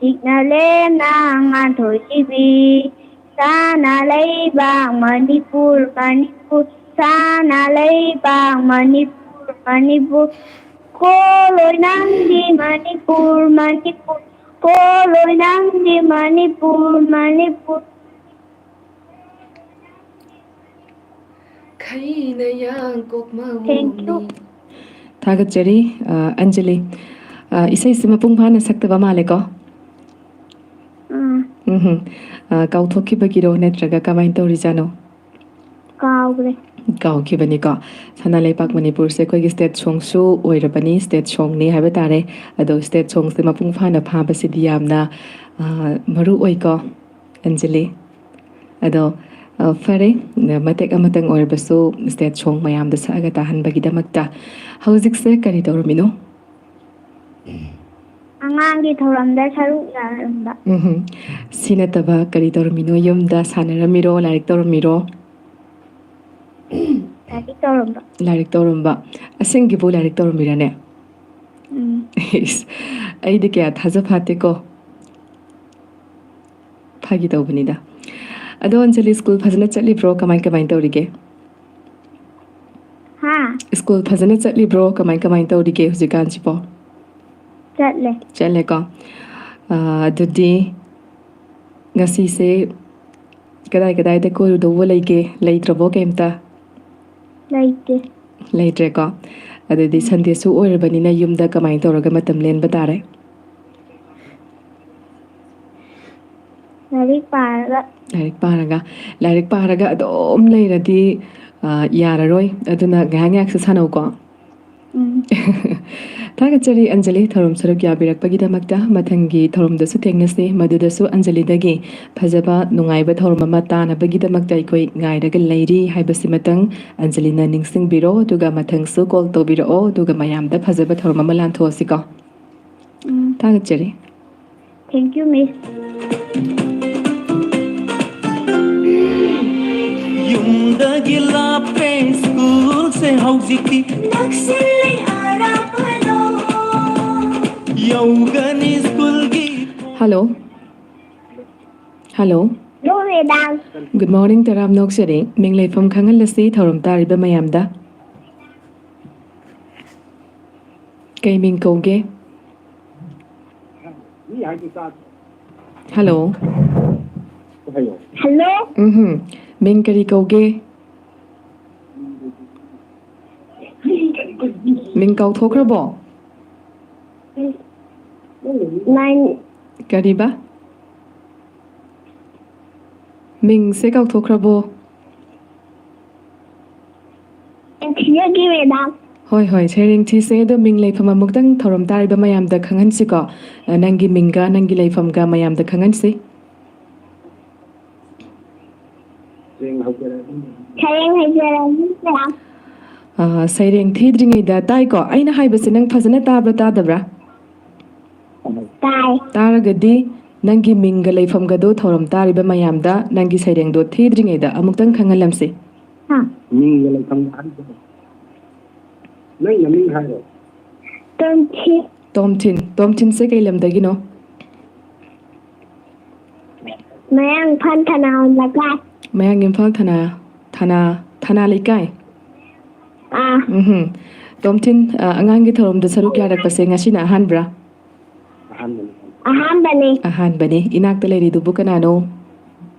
Signalem na ngan toibi Sana leibang Manipur Manipur Sana leibang Manipur Manipur ko loi nang di Manipur Manipur ko loi nang di Manipur Manipur Kaina yang kok Thank you. Thagatjari Anjali isai sima pung phana saktaba male ko ꯀꯥꯎꯊꯣꯛꯈꯤꯕꯒꯤꯔꯣ ꯅꯠꯇ꯭ꯔꯒ ꯀꯃꯥꯏꯅ ꯇꯧꯔꯤꯖꯥꯠꯅꯣ Kaugre ꯀꯥꯎꯈꯤꯕꯅꯤꯀꯣ ꯁꯅꯥ ꯂꯩꯕꯥꯛ ꯃꯅꯤꯄꯨꯔꯁꯦ ꯑꯩꯈꯣꯏꯒꯤ ꯁ꯭ꯇꯦꯠ ꯁꯣꯡꯁꯨ ꯑꯣꯏꯔꯕꯅꯤ ꯁ꯭ꯇꯦꯠ ꯁꯣꯡꯅꯤ ꯍꯥꯏꯕ ꯇꯥꯔꯦ ꯑꯗꯣ ꯁ꯭ꯇꯦꯠ ꯁꯣꯡꯁꯦ ꯃꯄꯨꯡ ꯐꯥꯅ ꯐꯥꯕꯁꯤꯗꯤ ꯌꯥꯝꯅ ꯃꯔꯨ ꯑꯣꯏꯀꯣ ꯑꯟꯖꯂꯤ ꯑꯗꯣ ꯐꯔꯦ ꯃꯇꯦꯛ ꯑꯃꯇꯪ ꯑꯣꯏꯔꯕꯁꯨ ꯁ꯭ꯇꯦꯠ ꯁꯣꯡ ꯃꯌꯥꯝꯗ ꯁꯛꯑꯒ ꯇꯥꯍꯟꯕꯒꯤꯗꯃꯛꯇ ꯍꯧꯖꯤꯛꯁꯦ ꯀꯔꯤ ꯇꯧꯔꯝꯃꯤꯅꯣ Angangi thoramda saruk yaramba ꯁꯤ ꯅꯠꯇꯕ ꯀꯔꯤ ꯇꯧꯔꯝꯃꯤꯅꯣ ꯌꯨꯝꯗ ꯁꯥꯟꯅꯔꯝꯃꯤꯔꯣ ꯂꯥꯏꯔꯤꯛ ꯇꯧꯔꯝꯃꯤꯔꯣ Tadi toramba ꯂꯥꯏꯔꯤꯛ ꯇꯧꯔꯝꯕ ꯑꯁꯦꯡꯒꯤꯕꯨ ꯂꯥꯏꯔꯤꯛ ꯇꯧꯔꯝꯃꯤꯔꯅꯦ ꯑꯩꯗꯤ ꯀꯌꯥ ꯊꯥꯖ ꯐꯥꯠꯇꯦꯀꯣ ꯐꯥꯒꯤ ꯇꯧꯕꯅꯤꯗ ꯑꯗꯣ ꯑꯟꯖꯂꯤ ꯁ꯭ꯀꯨꯜ ꯐꯖꯅ ꯆꯠꯂꯤꯕ꯭ꯔꯣ ꯀꯃꯥꯏ ꯇꯧꯔꯤꯒꯦ Ha ꯁ꯭ꯀꯨꯜ ꯐꯖꯅ ꯆꯠꯂꯤꯕ꯭ꯔꯣ ꯀꯃꯥꯏ ꯇꯧꯔꯤꯒꯦ ꯍꯧꯖꯤꯛꯀꯥꯟꯁꯤꯕꯣ chatle ꯆꯠꯂꯦꯀꯣ ꯑꯗꯨꯗꯤ ꯉꯁꯤꯁꯦ ꯀꯗꯥꯏꯗ ꯀꯣꯏꯔꯨꯗꯧꯕ ꯂꯩꯒꯦ ꯂꯩꯇ꯭ꯔꯕꯣ ꯀꯩꯝꯇ laite ꯂꯩꯇ꯭ꯔꯦꯀꯣ ꯑꯗꯨꯗꯤ ꯁꯟꯗꯦꯁꯨ ꯑꯣꯏꯔꯕꯅꯤꯅ ꯌꯨꯝꯗ ꯀꯃꯥꯏꯅ ꯇꯧꯔꯒ ꯃꯇꯝ ꯂꯦꯟꯕ ꯇꯥꯔꯦ ꯂꯥꯏꯔꯤꯛ ꯄꯥꯔꯒ ꯑꯗꯨꯝ ꯂꯩꯔꯗꯤ ꯌꯥꯔꯔꯣꯏ ꯑꯗꯨꯅ ꯉꯥꯏꯍꯥꯛꯁꯨ ꯁꯥꯟꯅꯧꯀꯣ ꯊꯥꯒꯠꯆꯔꯤ ꯑꯟꯖꯂꯤ ꯊꯧꯔꯝ ꯁꯔꯨꯛ ꯌꯥꯕꯤꯔꯛꯄꯒꯤꯗꯃꯛꯇ ꯃꯊꯪꯒꯤ ꯊꯧꯔꯝꯗꯁꯨ ꯊꯦꯡꯅꯁꯤ ꯃꯗꯨꯗꯁꯨ ꯑꯟꯖꯂꯤꯗꯒꯤ ꯐꯖꯕ ꯅꯨꯡꯉꯥꯏꯕ ꯊꯧꯔꯝ ꯑꯃ ꯇꯥꯅꯕꯒꯤꯗꯃꯛꯇ ꯑꯩꯈꯣꯏ ꯉꯥꯏꯔꯒ ꯂꯩꯔꯤ ꯍꯥꯏꯕꯁꯤꯃꯇꯪ ꯑꯟꯖꯂꯤꯅ ꯅꯤꯡꯁꯤꯡꯕꯤꯔꯣ ꯑꯗꯨꯒ ꯃꯊꯪꯁꯨ ꯀꯣꯜ ꯇꯧꯕꯤꯔꯛꯑꯣ ꯑꯗꯨꯒ ꯃꯌꯥꯝꯗ ꯐꯖꯕ ꯊꯧꯔꯝ ꯑꯃ ꯂꯥꯟꯊꯣꯛꯑꯁꯤꯀꯣ ꯊꯥꯒꯠꯆꯔꯤ Thank you miss ꯌꯨꯝꯗꯒꯤ ꯂꯥꯞꯄꯦ ꯁ꯭ꯀꯨꯜꯁꯦ ꯍꯧꯖꯤꯛꯇꯤ Naksili arapalo ꯌꯧꯒꯅꯤ ꯁ꯭ꯀꯨꯜꯒꯤ hello hello No medang good morning ꯇꯔꯥꯝ ꯅꯣꯛꯆꯔꯤ ꯃꯤꯡ ꯂꯩꯐꯝ ꯈꯪꯍꯜꯂꯁꯤ ꯊꯧꯔꯝ ꯇꯥꯔꯤꯕ ꯃꯌꯥꯝꯗ ꯀꯩ ꯃꯤꯡ ꯀꯧꯒꯦ ꯍꯜꯂꯣ Hello ꯃꯤꯡ ꯀꯔꯤ ꯀꯧꯒꯦ ꯃꯤꯡ ꯀꯥꯎꯊꯣꯛꯈ꯭ꯔꯕꯣ Nine ꯀꯔꯤꯕ ꯃꯤꯡꯁꯦ ꯀꯥꯎꯊꯣꯛꯈ꯭ꯔꯕꯣ Yagi medang ꯍꯣꯏ ꯁꯩꯔꯦꯡ ꯊꯤꯁꯦ ꯑꯗꯣ ꯃꯤꯡ ꯂꯩꯐꯝ ꯑꯃꯨꯛꯇꯪ ꯊꯧꯔꯝ ꯇꯥꯔꯤꯕ ꯃꯌꯥꯝꯗ ꯈꯪꯍꯟꯁꯤꯀꯣ ꯅꯪꯒꯤ ꯃꯤꯡꯒ ꯅꯪꯒꯤ ꯂꯩꯐꯝꯒ ꯃꯌꯥꯝꯗ ꯈꯪꯍꯟꯁꯤ Sayang hajaran ꯁꯩꯔꯦꯡ ꯊꯤꯗ꯭ꯔꯤꯉꯩꯗ ꯇꯥꯏꯀꯣ ꯑꯩꯅ ꯍꯥꯏꯕꯁꯦ ꯅꯪ ꯐꯖꯅ ꯇꯥꯕ꯭ꯔꯥ ꯇꯥꯗꯕ꯭ꯔꯥ Tai ꯇꯥꯔꯒꯗꯤ ꯅꯪꯒꯤ ꯃꯤꯡꯒ ꯂꯩꯐꯝꯒꯗꯣ ꯊꯧꯔꯝ ꯇꯥꯔꯤꯕ ꯃꯌꯥꯝꯗ ꯅꯪꯒꯤ ꯁꯩꯔꯦꯡꯗꯣ ꯊꯤꯗ꯭ꯔꯤꯉꯩꯗ ꯑꯃꯨꯛꯇꯪ ꯈꯪꯍꯜꯂꯝꯁꯤ Ha ꯃꯤꯡꯒ ꯂꯩꯐꯝ ꯍꯥꯏꯕꯗꯣ ꯅꯪ ꯃꯤꯡ ꯍꯥꯏꯔꯣ Tonchi ꯇꯣꯝꯊꯤꯟꯁꯦ ꯀꯩ ꯂꯝꯗꯒꯤꯅꯣ Mayang Pantana Lakai ꯃꯌꯥꯡ ꯏꯝꯐꯥꯜ ꯊꯅꯥ ꯂꯩꯀꯥꯏ ꯇꯣꯝꯊꯤꯟ ꯑꯉꯥꯡꯒꯤ ꯊꯧꯔꯝꯗ ꯁꯔꯨꯛ ꯌꯥꯔꯛꯄꯁꯦ ꯉꯁꯤꯅ ꯑꯍꯥꯟꯕ꯭ꯔꯥ Ahambani ꯑꯍꯥꯟꯕꯅꯤ ꯏꯅꯥꯛꯇ ꯂꯩꯔꯤꯗꯨꯕꯨ ꯀꯅꯥꯅꯣ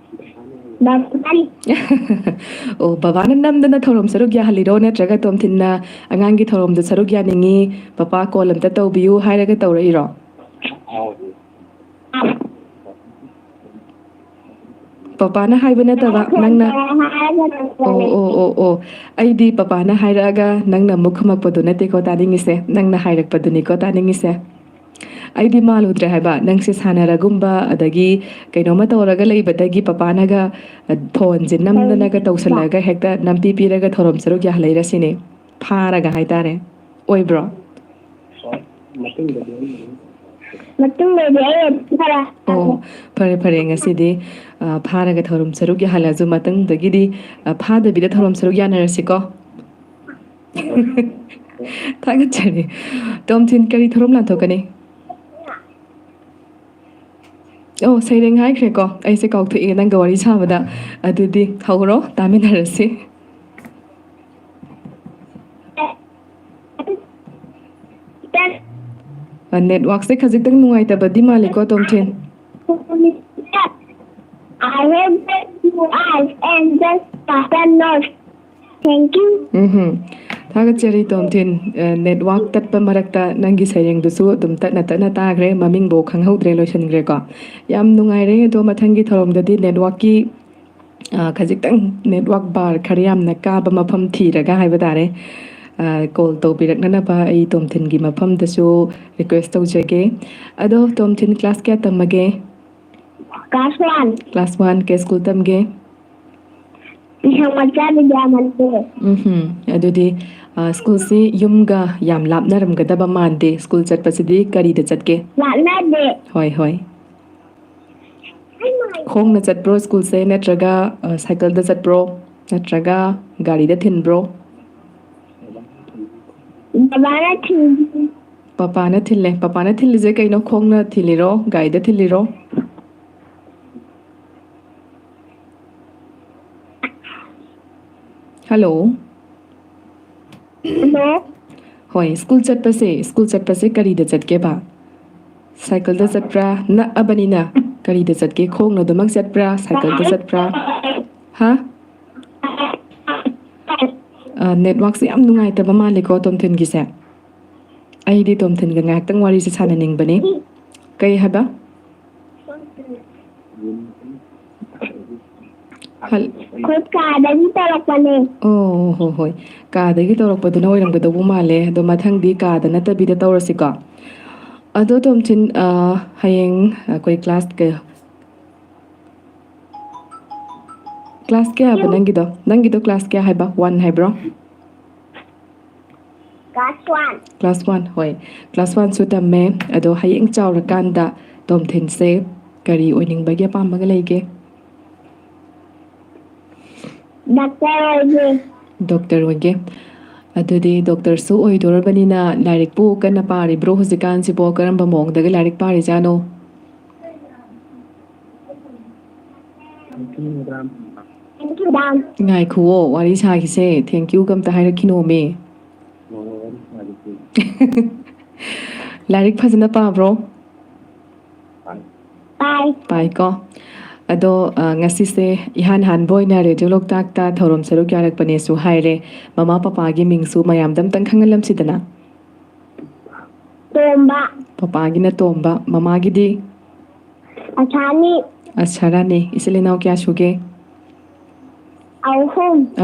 Babani ꯑꯣ ꯕꯕꯥꯅ ꯅꯝꯗꯅ ꯊꯧꯔꯝ ꯁꯔꯨꯛ ꯌꯥꯍꯜꯂꯤꯔꯣ ꯅꯠꯇ꯭ꯔꯒ ꯇꯣꯝꯊꯤꯟꯅ ꯑꯉꯥꯡꯒꯤ ꯊꯧꯔꯝꯗ ꯁꯔꯨꯛ ꯌꯥꯅꯤꯡꯉꯤ ꯄꯄꯥ ꯀꯣꯜ ꯑꯝꯇ ꯇꯧꯕꯤꯌꯨ ꯍꯥꯏꯔꯒ ꯇꯧꯔꯛꯏꯔꯣ ꯄꯄꯥꯅ ꯍꯥꯏꯕ ꯅꯠꯇꯕ ꯅꯪꯅ ꯑꯣ ꯑꯩꯗꯤ ꯄꯄꯥꯅ ꯍꯥꯏꯔꯛꯑꯒ ꯅꯪꯅ ꯑꯃꯨꯛ ꯈꯨꯝꯃꯛꯄꯗꯣ ꯅꯠꯇꯦꯀꯣ ꯇꯥꯅꯤꯡꯉꯤꯁꯦ ꯅꯪꯅ ꯍꯥꯏꯔꯛꯄꯗꯨꯅꯤꯀꯣ ꯇꯥꯅꯤꯡꯉꯤꯁꯦ ꯑꯩꯗꯤ ꯃꯥꯜꯂꯨꯗ꯭ꯔꯦ ꯍꯥꯏꯕ ꯅꯪꯁꯦ ꯁꯥꯟꯅꯔꯒꯨꯝꯕ ꯑꯗꯒꯤ ꯀꯩꯅꯣꯝꯃ ꯇꯧꯔꯒ ꯂꯩꯕꯗꯒꯤ ꯄꯄꯥꯅꯒ ꯐꯣꯟꯁꯦ ꯅꯝꯗꯅꯒ ꯇꯧꯁꯜꯂꯒ ꯍꯦꯛꯇ ꯅꯝꯄꯤ ꯄꯤꯔꯒ ꯊꯧꯔꯝ ꯁꯔꯨꯛ ꯌꯥꯍꯜꯂꯩꯔꯁꯤꯅꯦ ꯐꯥꯔꯒ ꯍꯥꯏꯇꯥꯔꯦ ꯑꯣꯏꯕ꯭ꯔꯣ ꯑꯣ ꯐꯔꯦ ꯐꯔꯦ ꯉꯁꯤꯗꯤ ꯐꯥꯔꯒ ꯊꯧꯔꯝ ꯁꯔꯨꯛ ꯌꯥꯍꯜꯂꯁꯨ ꯃꯇꯨꯡꯗꯒꯤꯗꯤ ꯐꯥꯗꯕꯤꯗ ꯊꯧꯔꯝ ꯁꯔꯨꯛ ꯌꯥꯅꯔꯁꯤꯀꯣ ꯊꯥꯒꯠꯆꯔꯤ ꯇꯣꯝꯊꯤꯟ ꯀꯔꯤ ꯊꯧꯔꯝ ꯂꯥꯟꯊꯣꯛꯀꯅꯤ ꯑꯣ ꯁꯩꯔꯦꯡ ꯍꯥꯏꯈ꯭ꯔꯦꯀꯣ ꯑꯩꯁꯦ ꯀꯥꯎꯊꯣꯛꯑꯦ ꯅꯪꯒ ꯋꯥꯔꯤ ꯁꯥꯕꯗ ꯑꯗꯨꯗꯤ ꯍꯧꯔꯣ ꯇꯥꯃꯤꯟꯅꯔꯁꯤ ꯅꯦꯠꯋꯥꯛꯁꯦ ꯈꯖꯤꯛꯇꯪ ꯅꯨꯡꯉꯥꯏꯇꯕꯗꯤ ꯃꯥꯜꯂꯤꯀꯣ ꯇꯣꯝꯊꯤꯟ I have blue eyes and just pattern nose. Thank you. ꯊꯥꯒꯠꯆꯔꯤ ꯇꯣꯝꯊꯤꯟ ꯅꯦꯠꯋꯥꯛ ꯇꯠꯄ ꯃꯔꯛꯇ ꯅꯪꯒꯤ ꯁꯩꯔꯦꯡꯗꯨꯁꯨ ꯑꯗꯨꯝ ꯇꯠꯅ ꯇꯠꯅ ꯇꯥꯈ꯭ꯔꯦ ꯃꯃꯤꯡꯐꯥꯎ ꯈꯪꯍꯧꯗ꯭ꯔꯦ ꯂꯣꯏꯁꯤꯟꯈ꯭ꯔꯦꯀꯣ ꯌꯥꯝ ꯅꯨꯡꯉꯥꯏꯔꯦ ꯑꯗꯣ ꯃꯊꯪꯒꯤ ꯊꯧꯔꯝꯗꯗꯤ ꯅꯦꯠꯋꯥꯛꯀꯤ ꯈꯖꯤꯛꯇꯪ ꯅꯦꯠꯋꯥꯛ ꯕꯥꯔ ꯈꯔ ꯌꯥꯝꯅ ꯀꯥꯕ ꯃꯐꯝ ꯊꯤꯔꯒ ꯍꯥꯏꯕ ꯇꯥꯔꯦ ꯀꯣꯜ ꯇꯧꯕꯤꯔꯛꯅꯅꯕ ꯑꯩ ꯇꯣꯝꯊꯤꯟꯒꯤ ꯃꯐꯝꯗꯁꯨ ꯔꯤꯀ꯭ꯋꯦꯁ ꯇꯧꯖꯒꯦ ꯑꯗꯣ ꯇꯣꯝꯊꯤꯟ ꯀ꯭ꯂꯥꯁ ꯀꯌꯥ ꯇꯝꯃꯒꯦ Class 1. ꯀ꯭ꯂꯥꯁ 1 ꯀꯩ ꯁ꯭ꯀꯨꯜ ꯇꯝꯒꯦ ꯑꯗꯨꯗꯤ ꯁ꯭ꯀꯨꯜꯁꯤ ꯌꯨꯝꯒ ꯌꯥꯝ ꯂꯥꯞꯅꯔꯝꯒꯗꯕ ꯃꯥꯟꯗꯦ ꯁ꯭ꯀꯨꯜ ꯆꯠꯄꯁꯤꯗꯤ ꯀꯔꯤꯗ ꯆꯠꯀꯦ ꯍꯣꯏ ꯍꯣꯏ ꯈꯣꯡꯅ ꯆꯠꯄ꯭ꯔో ꯁ꯭ꯀꯨꯜꯁꯦ ꯅꯠꯇ꯭ꯔꯒ ꯁꯥꯏꯀꯜꯗ ꯆꯠꯄ꯭ꯔꯣ ꯅꯠꯇ꯭ꯔꯒ ꯒꯥꯔꯤꯗ ꯊꯤꯟꯕ꯭ꯔꯣ ꯄꯄꯥꯅ ꯊꯤꯜꯂꯦ ꯄꯄꯥꯅ ꯊꯤꯜꯂꯤꯁꯦ ꯀꯩꯅꯣ ꯈꯣꯡꯅ ꯊꯤꯜꯂꯤꯔꯣ ꯒꯥꯔꯤꯗ ꯊꯤꯜꯂꯤꯔో ꯍꯜꯂꯣ ꯍꯣꯏ ꯁ꯭ꯀꯨꯜ ꯆꯠꯄꯁꯦ ꯀꯔꯤꯗ ꯆꯠꯀꯦꯕ ꯁꯥꯏꯀꯜꯗ ꯆꯠꯄ꯭ꯔꯥ ꯅꯛꯑꯕꯅꯤꯅ ꯀꯔꯤꯗ ꯆꯠꯀꯦ ꯈꯣꯡꯅ ꯑꯗꯨꯃꯛ ꯆꯠꯄ꯭ꯔꯥ ꯁꯥꯏꯀꯜꯗ ꯆꯠꯄ꯭ꯔꯥ ꯍꯥ ꯅꯦꯠꯋꯥꯛꯁꯦ ꯌꯥꯝ ꯅꯨꯡꯉꯥꯏꯇꯕ ꯃꯥꯜꯂꯦꯀꯣ ꯇꯣꯝꯊꯤꯟꯒꯤꯁꯦ ꯑꯩꯗꯤ ꯇꯣꯝꯊꯤꯟꯒ ꯉꯥꯏꯍꯥꯛꯇꯪ ꯋꯥꯔꯤꯁꯦ ꯁꯥꯟꯅꯅꯤꯡꯕꯅꯤ ꯀꯩ ꯍꯥꯏꯕ ꯀꯥꯗꯒꯤ ꯇꯧꯔꯛꯄꯅꯦ ꯑꯣ ꯍꯣꯏ ꯍꯣꯏ ꯀꯥꯗꯒꯤ ꯇꯧꯔꯛꯄꯗꯨꯅ ꯑꯣꯏꯔꯝꯒꯗꯧꯕ ꯃꯥꯜꯂꯦ ꯑꯗꯣ ꯃꯊꯪꯗꯤ ꯀꯥꯗ ꯅꯠꯇꯕꯤꯗ ꯇꯧꯔꯁꯤꯀꯣ ꯑꯗꯣ ꯇꯣꯝꯊꯤꯟ ꯍꯌꯦꯡ ꯑꯩꯈꯣꯏ ꯀ꯭ꯂꯥꯁ ꯀꯌꯥꯕ ꯅꯪꯒꯤꯗो ꯀ꯭ꯂꯥꯁ ꯀꯌꯥ ꯍꯥꯏꯕ 1 ꯍꯥꯏꯕ꯭ꯔꯣ ꯀ꯭ꯂꯥꯁ 1 ꯍꯣꯏ ꯀ꯭ꯂꯥꯁ 1ꯁꯨ ꯇꯝꯃꯦ ꯑꯗꯣ ꯍꯌꯦꯡ ꯆꯥꯎꯔꯀꯥꯟꯗ ꯇꯣꯝꯊꯤꯟꯁꯦ ꯀꯔꯤ ꯑꯣꯏꯅꯤꯡꯕꯒꯤ ꯑꯄꯥꯝꯕꯒ ꯂꯩꯒꯦ ꯗꯣꯛꯇꯔ ꯑꯣꯏꯒꯦ ꯑꯗꯨꯗꯤ ꯗꯣꯛꯇꯔꯁꯨ ꯑꯣꯏꯗꯣꯔꯕꯅꯤꯅ ꯂꯥꯏꯔꯤꯛꯄꯨ ꯀꯟꯅ ꯄꯥꯔꯤꯕ꯭ꯔꯣ ꯍꯧꯖꯤꯛꯀꯥꯟꯁꯤꯕꯣ ꯀꯔꯝꯕ ꯃꯑꯣꯡꯗꯒ ꯂꯥꯏꯔꯤꯛ ꯄꯥꯔꯤꯖꯥꯠꯅꯣ ꯉꯥꯏꯈꯨꯋꯣ ꯋꯥꯔꯤ ꯁꯥꯈꯤꯁꯦ ꯊꯦꯡꯀ꯭ꯌꯨꯒ ꯑꯝꯇ ꯍꯥꯏꯔꯛꯈꯤꯅꯣꯃꯦ ꯂꯥꯏꯔꯤꯛ ꯐꯖꯅ ꯄꯥꯕ꯭ꯔꯣ ꯄꯥꯏꯀꯣ ꯑꯗꯣ ꯉꯁꯤꯁꯦ ꯏꯍꯥꯟ ꯍꯥꯟꯕ ꯑꯣꯏꯅ ꯔꯦꯗꯤꯑꯣ ꯂꯣꯛꯇꯥꯛꯇ ꯊꯧꯔꯝ ꯁꯔꯨꯛ ꯌꯥꯔꯛꯄꯅꯦꯁꯨ ꯍꯥꯏꯔꯦ ꯃꯃꯥ ꯄꯄꯥꯒꯤ ꯃꯤꯡꯁꯨ ꯃꯌꯥꯝꯗ ꯑꯝꯇꯪ ꯈꯪꯍꯜꯂꯝꯁꯤꯗꯅ ꯇꯣꯝꯕ ꯄꯄꯥꯒꯤꯅ ꯇꯣꯝꯕ ꯃꯃꯥꯒꯤꯗꯤ ꯑꯁꯥꯔꯥꯅꯤ ꯏꯆꯤꯜ ꯏꯅꯥꯎ ꯀꯌꯥ ꯁꯨꯒꯦ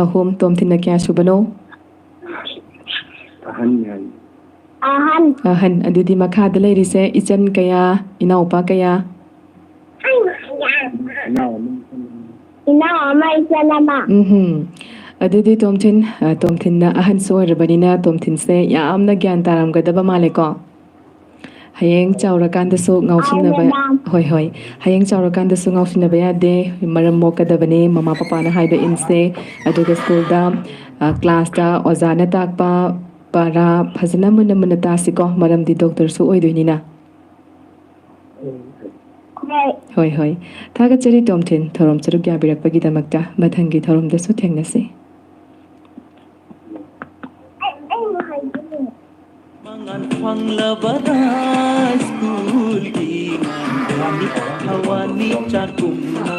ꯑꯍꯨꯝ ꯇꯣꯝꯊꯤꯟꯅ ꯀꯌా ꯁꯨꯕꯅꯣ ꯑꯍꯟ ꯑꯗꯨꯗꯤ ꯃꯈꯥꯗ ꯂꯩꯔꯤꯁꯦ ꯏꯆꯟꯀꯌా ꯏꯅꯥꯎꯄꯥ ꯀꯌꯥ ꯏꯅꯥꯎ ꯑꯃ ꯏꯆꯟ ꯑꯃ ꯑꯗꯨꯗꯤ ꯇꯣꯝꯊꯤꯟꯅ ꯑꯍꯟꯁꯨ ꯑꯣꯏꯔꯕꯅꯤꯅ ꯇꯣꯝꯊꯤꯟꯁꯦ ꯌꯥꯝꯅ ꯒ꯭ꯌꯥꯟ ꯇꯥꯔꯝꯒꯗꯕ ꯃꯥꯜꯂꯦꯀꯣ ꯍꯌꯦꯡ ꯆꯥꯎꯔꯀꯥꯟꯗꯁꯨ ꯉꯥꯎꯁꯤꯟꯅꯕ ꯍꯣꯏ ꯍꯣꯏ ꯍꯌꯦꯡ ꯆꯥꯎꯔꯀꯥꯟꯗꯁꯨ ꯉꯥꯎꯁꯤꯟꯅꯕ ꯌꯥꯗꯦ ꯃꯔꯝ ꯃꯣꯛꯀꯗꯕꯅꯤ ꯃꯃꯥ ꯄꯄꯥꯅ ꯍꯥꯏꯕ ꯏꯟꯁꯦ ꯑꯗꯨꯒ ꯁ꯭ꯀꯨꯜꯗ ꯀ꯭ꯂꯥꯁꯇ ꯑꯣꯖꯥꯅ ꯇꯥꯛꯄ ꯄꯔꯥ ꯐꯖꯅ ꯃꯨꯟꯅ ꯃꯨꯟꯅ ꯇꯥꯁꯤꯀꯣ ꯃꯔꯝꯗꯤ ꯗꯣꯛꯇꯔꯁꯨ ꯑꯣꯏꯗꯣꯏꯅꯤꯅ ꯍꯣꯏ ꯍꯣꯏ ꯊꯥꯒꯠꯆꯔꯤ ꯇꯣꯝꯊꯤꯟ ꯊꯧꯔꯝ ꯁꯔꯨꯛ ꯌꯥꯕꯤꯔꯛꯄꯒꯤꯗꯃꯛꯇ ꯃꯊꯪꯒꯤ ꯊꯧꯔꯝꯗꯁꯨ ꯊꯦꯡꯅꯁꯤ Mangan fanglabada school ki ngandani hawani chakumna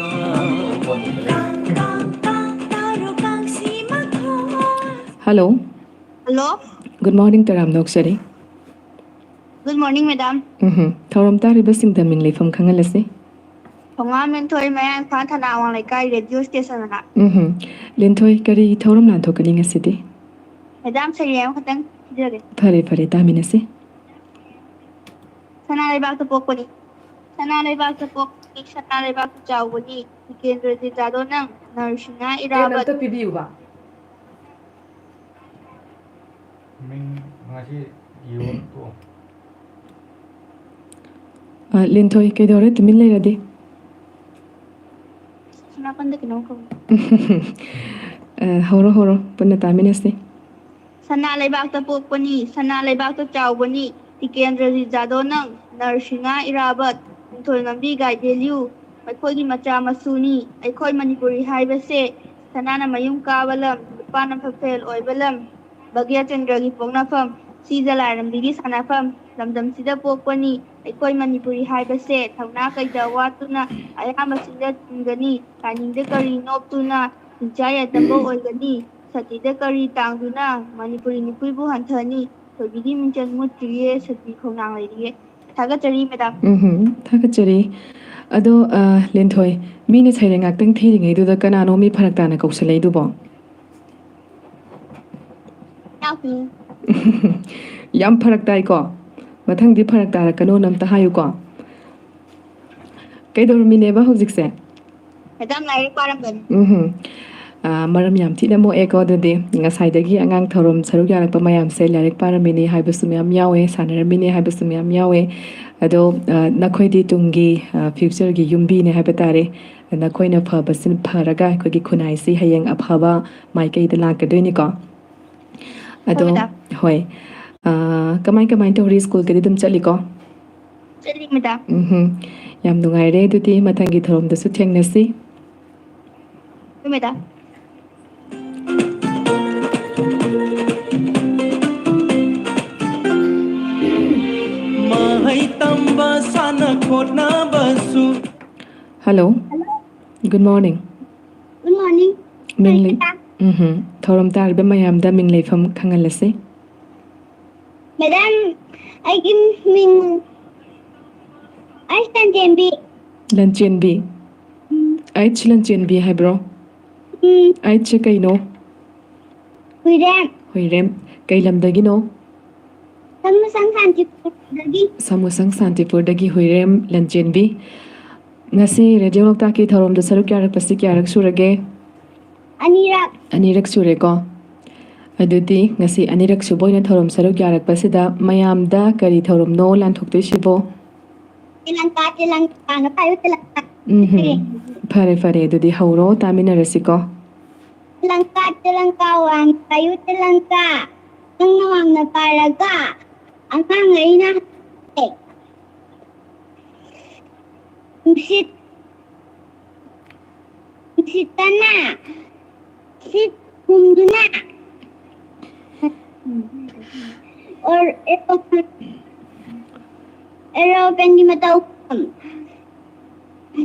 Hello. Hello. Good morning Taram Noksari. Good morning, madam. Thauram taribasing da ming leifam khangalase. Thongam Sinthoi Mayang Phan Thanawang Laikai Radio Station na. Linthoi kari thoram lan thokani ngasidi. Madam Sayem Khatang Jere. Fare taminasi. Sana Lebak to Pokoni. Sana Lebak to Pokoni. Sana Lebak to Chawani. Kendra Ji Jadonang Narshina Irabat. Ito pibiu ba? Linthoi kaidore tumin leiradi. Sana Panda Kinong Ko. Horo punna taminasi. Sana Lebak to Pokoni. Sana Lebak to Chawani. Kendra Ji Jadonang Narshina Irabat. Sinthoi Ngambi Gai Deliu. Aikoi macha masuni. Aikoi Manipuri haibase. Sanana Mayum Kawalam. Panam Papel Oibalam. Bagya Chandragi Pongnafam. Sizala Rambigi Sanafam. Lamdam Sida Pokoni. Aikoi Manipuri haibase. Thauna Kaida Watuna. Ayama Sida Tungani. Kaninda Kari Noptuna. Sinchaya Tambo Oigani. Satida Kari Tangduna. Manipuri Nipuibu Hanthani. Tobigi Minchan Mutriye. Sati Khonang Ladiye. Thagachari Madam. Thagachari. Ado Linthoi mina chaire ngaktang thiringai du da kanano mi pharak tana kausalai du bo. Yam pharak tai ko. Mathang di pharak tara kano nam ta hayu ko. Kaidor mi ne ba hojik se. Madam Lai Paramban. Maram yam thina mo eko de ngasai dagi angang thorom saruk yarak pa mayam se larik paramini haibasu myam yawe sanaramini haibasu myam yawe ado nakhoi di tungi future gi yumbi ne habatare nakhoi na phabasin pharaga ko gi khunai si hayeng aphaba maikei de lakadoi ni ko ado hoi kamai tori school ke dum chali ko Chali Madam. Yam nungai re dudi mathangi thorom da su thengnasi Madam. Hello. Good morning. Good morning. Mingli. Thorom tar be mayam da minglei pham khangalase. Madam, I give Ming. I stand JNB. Lanchen bi. Ai chilanchen bi hai bro. Ai che kai no. Huirem. Kai lam dagi no. Samusang Santipur dagi huirem lanchen bi. Ngasi Radio Loktak ki thorom da saruk yarak pasi yarak surage. Anirak sure ko. Aduti ngasi anirak suboy na thorom saruk yarak pasi da mayam da kari thorom no lan thokte shibo. Tilangka na payo tilangka. Fare aduti hauro tamina rasiko. Tilangka wang payo tilangka. Ang nawang na paraga. Ang ngay na Sit na. Sit kumduna. Or ito pendi mataw.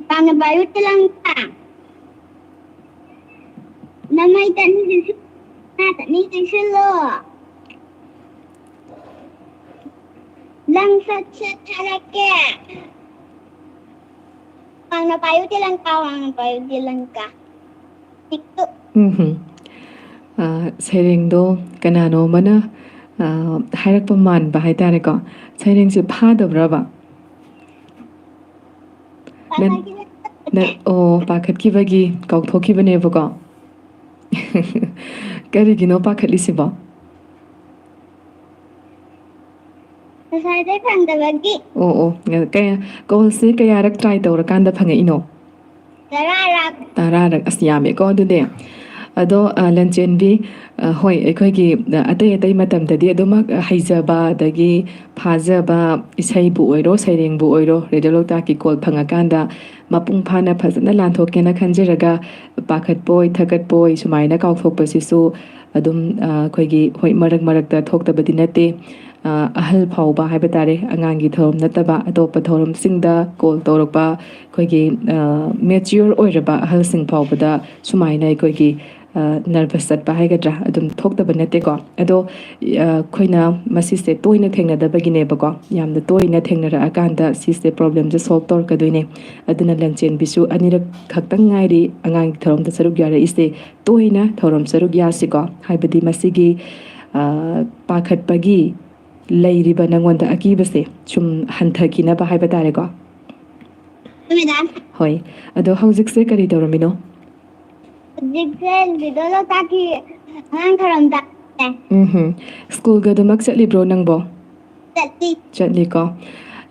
Paano ba yun lang ka? Namay tani silo. Lang sa charake. Ang napayo lang ka. Tikto. Serengdo kanano mana hairak paman ba hai tare ko. Sereng si phadabra ba. Pakhat ki bagi kauthoki bane ba ko. Kari gino pakhat lisi ba. Nasayday pangdabagi. Kaya goal si kaya rak try to rakanda phanga ino. Tararak asyame ko dude. Ado lanchen bi hoi ekhoi gi atai matam dadi adomak haijaba dagi phajaba isai bu oiro saireng bu oiro Radio Loktak ki kol phanga kanda mapung phana phajana lanthok kena khanjeraga pakhat boy thagat boy sumaina kaukthok pasisu adum khoi gi hoi marak ta thoktabadi nate ahal phauba haibatare angangi thorom nataba atopa thorom singda kol torokba khoi gi mature oiraba ahal sing phaubada sumaina khoi gi nervous ꯆꯠꯄ ꯍꯥꯏꯒꯗ꯭ꯔꯥ ꯑꯗꯨꯝ ꯊꯣꯛꯇꯕ ꯅꯠꯇꯦꯀꯣ ꯑꯗꯣ ꯑꯩꯈꯣꯏꯅ ꯃꯁꯤꯁꯦ ꯇꯣꯏꯅ ꯊꯦꯡꯅꯗꯕꯒꯤꯅꯦꯕꯀꯣ ꯌꯥꯝꯅ ꯇꯣꯏꯅ ꯊꯦꯡꯅꯔꯛꯑꯀꯥꯟꯗ ꯁꯤꯁꯦ ꯄ꯭ꯔꯣꯕ꯭ꯂꯦꯝꯁꯦ ꯁꯣꯜꯕ ꯇꯧꯔꯛꯀꯗꯣꯏꯅꯦ ꯑꯗꯨꯅ ꯂꯟꯆꯦꯟꯕꯤꯁꯨ ꯑꯅꯤꯔꯛ ꯈꯛꯇꯪ ꯉꯥꯏꯔꯤ ꯑꯉꯥꯡꯒꯤ ꯊꯧꯔꯝꯗ ꯁꯔꯨꯛ ꯌꯥꯔꯛꯏꯁꯦ ꯇꯣꯏꯅ ꯊꯧꯔꯝ ꯁꯔꯨꯛ ꯌꯥꯁꯤꯀꯣ ꯍꯥꯏꯕꯗꯤ ꯃꯁꯤꯒꯤ ꯄꯥꯈꯠꯄꯒꯤ ꯂꯩꯔꯤꯕ ꯅꯉꯣꯟꯗ ꯑꯀꯤꯕꯁꯦ ꯁꯨꯝ ꯍꯟꯊꯈꯤꯅꯕ ꯍꯥꯏꯕ ꯇꯥꯔꯦꯀꯣ Madam. ꯍꯣꯏ ꯑꯗꯣ ꯍꯧꯖꯤꯛꯁꯦ ꯀꯔꯤ ꯇꯧꯔꯝꯃꯤꯅꯣ Jigsaw little Loktaki hang from that. ꯁ꯭ꯀꯨꯜꯒ ꯑꯗꯨꯃꯛ ꯆꯠꯂꯤꯕ꯭ꯔꯣ ꯅꯪꯕꯣ ꯆꯠꯂꯤꯀꯣ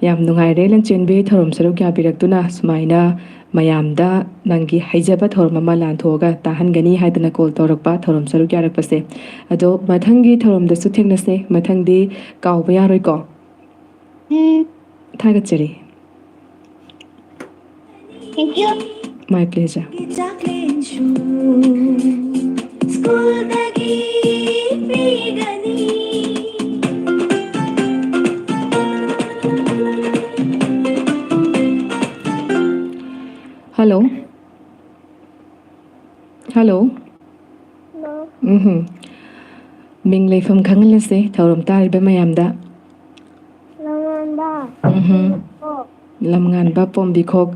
ꯌꯥꯝ ꯅꯨꯡꯉꯥꯏꯔꯦ ꯂꯟꯆꯦꯟꯕꯤ ꯊꯧꯔꯝ ꯁꯔꯨꯛ ꯌꯥꯕꯤꯔꯛꯇꯨꯅ ꯁꯨꯃꯥꯏꯅ ꯃꯌꯥꯝꯗ ꯅꯪꯒꯤ ꯍꯩꯖꯕ ꯊꯧꯔꯝ ꯑꯃ ꯂꯥꯟꯊꯣꯛꯑꯒ ꯇꯥꯍꯟꯒꯅꯤ ꯍꯥꯏꯗꯅ ꯀꯣꯜ ꯇꯧꯔꯛꯄ ꯊꯧꯔꯝ ꯁꯔꯨꯛ ꯌꯥꯔꯛꯄꯁꯦ ꯑꯗꯣ ꯃꯊꯪꯒꯤ ꯊꯧꯔꯝꯗꯁꯨ ꯊꯦꯡꯅꯁꯦ ꯃꯊꯪꯗꯤ ꯀꯥꯎꯕ ꯌꯥꯔꯣꯏꯀꯣ ꯊꯥꯒꯠꯆꯔꯤ Thank you. My pleasure. Hello. Hello. No. ꯃꯤꯡ ꯂꯩꯐꯝ ꯈꯪꯍꯜꯂꯁꯦ ꯊꯧꯔꯝ ꯇꯥꯔꯤꯕ ꯃꯌꯥꯝꯗ Lamanda. ꯂꯝꯉꯥꯟꯕ ꯄꯣꯝꯕꯤꯈꯣꯛ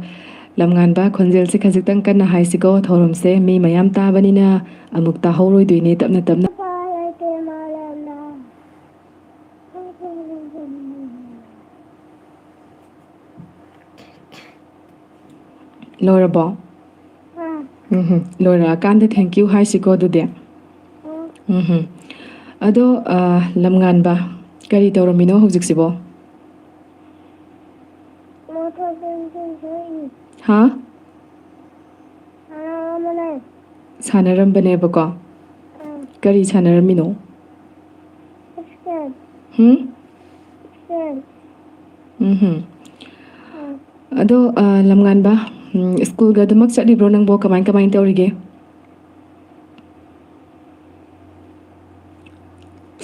ꯂꯝꯉꯥꯟꯕ ꯈꯣꯟꯖꯦꯜꯁꯦ ꯈꯖꯤꯛꯇꯪ ꯀꯟꯅ ꯍꯥꯏꯁꯤꯀꯣ ꯊꯧꯔꯝꯁꯦ ꯃꯤ ꯃꯌꯥꯝ ꯇꯥꯕꯅꯤꯅ ꯑꯃꯨꯛ ꯇꯥꯍꯧꯔꯣꯏꯗꯣꯏꯅꯦ ꯇꯞꯅ ꯇꯞꯅ ꯂꯣꯏꯔꯕꯣ ꯂꯣꯏꯔꯛꯑꯀꯥꯟꯗ ꯊꯦꯡꯛ ꯌꯨ ꯍꯥꯏꯁꯤꯀꯣ ꯑꯗꯨꯗꯤ ꯑꯗꯣ ꯂꯝꯉꯥꯟꯕ ꯀꯔꯤ ꯇꯧꯔꯝꯃꯤꯅꯣ ꯍꯧꯖꯤꯛꯁꯤꯕꯣ ꯍꯥ ꯁꯥꯟꯅꯔꯝꯕꯅꯦꯕꯀꯣ ꯀꯔꯤ ꯁꯥꯟꯅꯔꯝꯃꯤꯅꯣ ꯑꯗꯣ ꯂꯝꯉꯥꯟꯕ ꯁ꯭ꯀꯨꯜꯒ ꯑꯗꯨꯃꯛ ꯆꯠꯂꯤꯕ꯭ꯔో ꯅꯪꯕꯣ ꯀꯃꯥꯏ ꯀꯃꯥꯏꯅ ꯇꯧꯔꯤꯒꯦ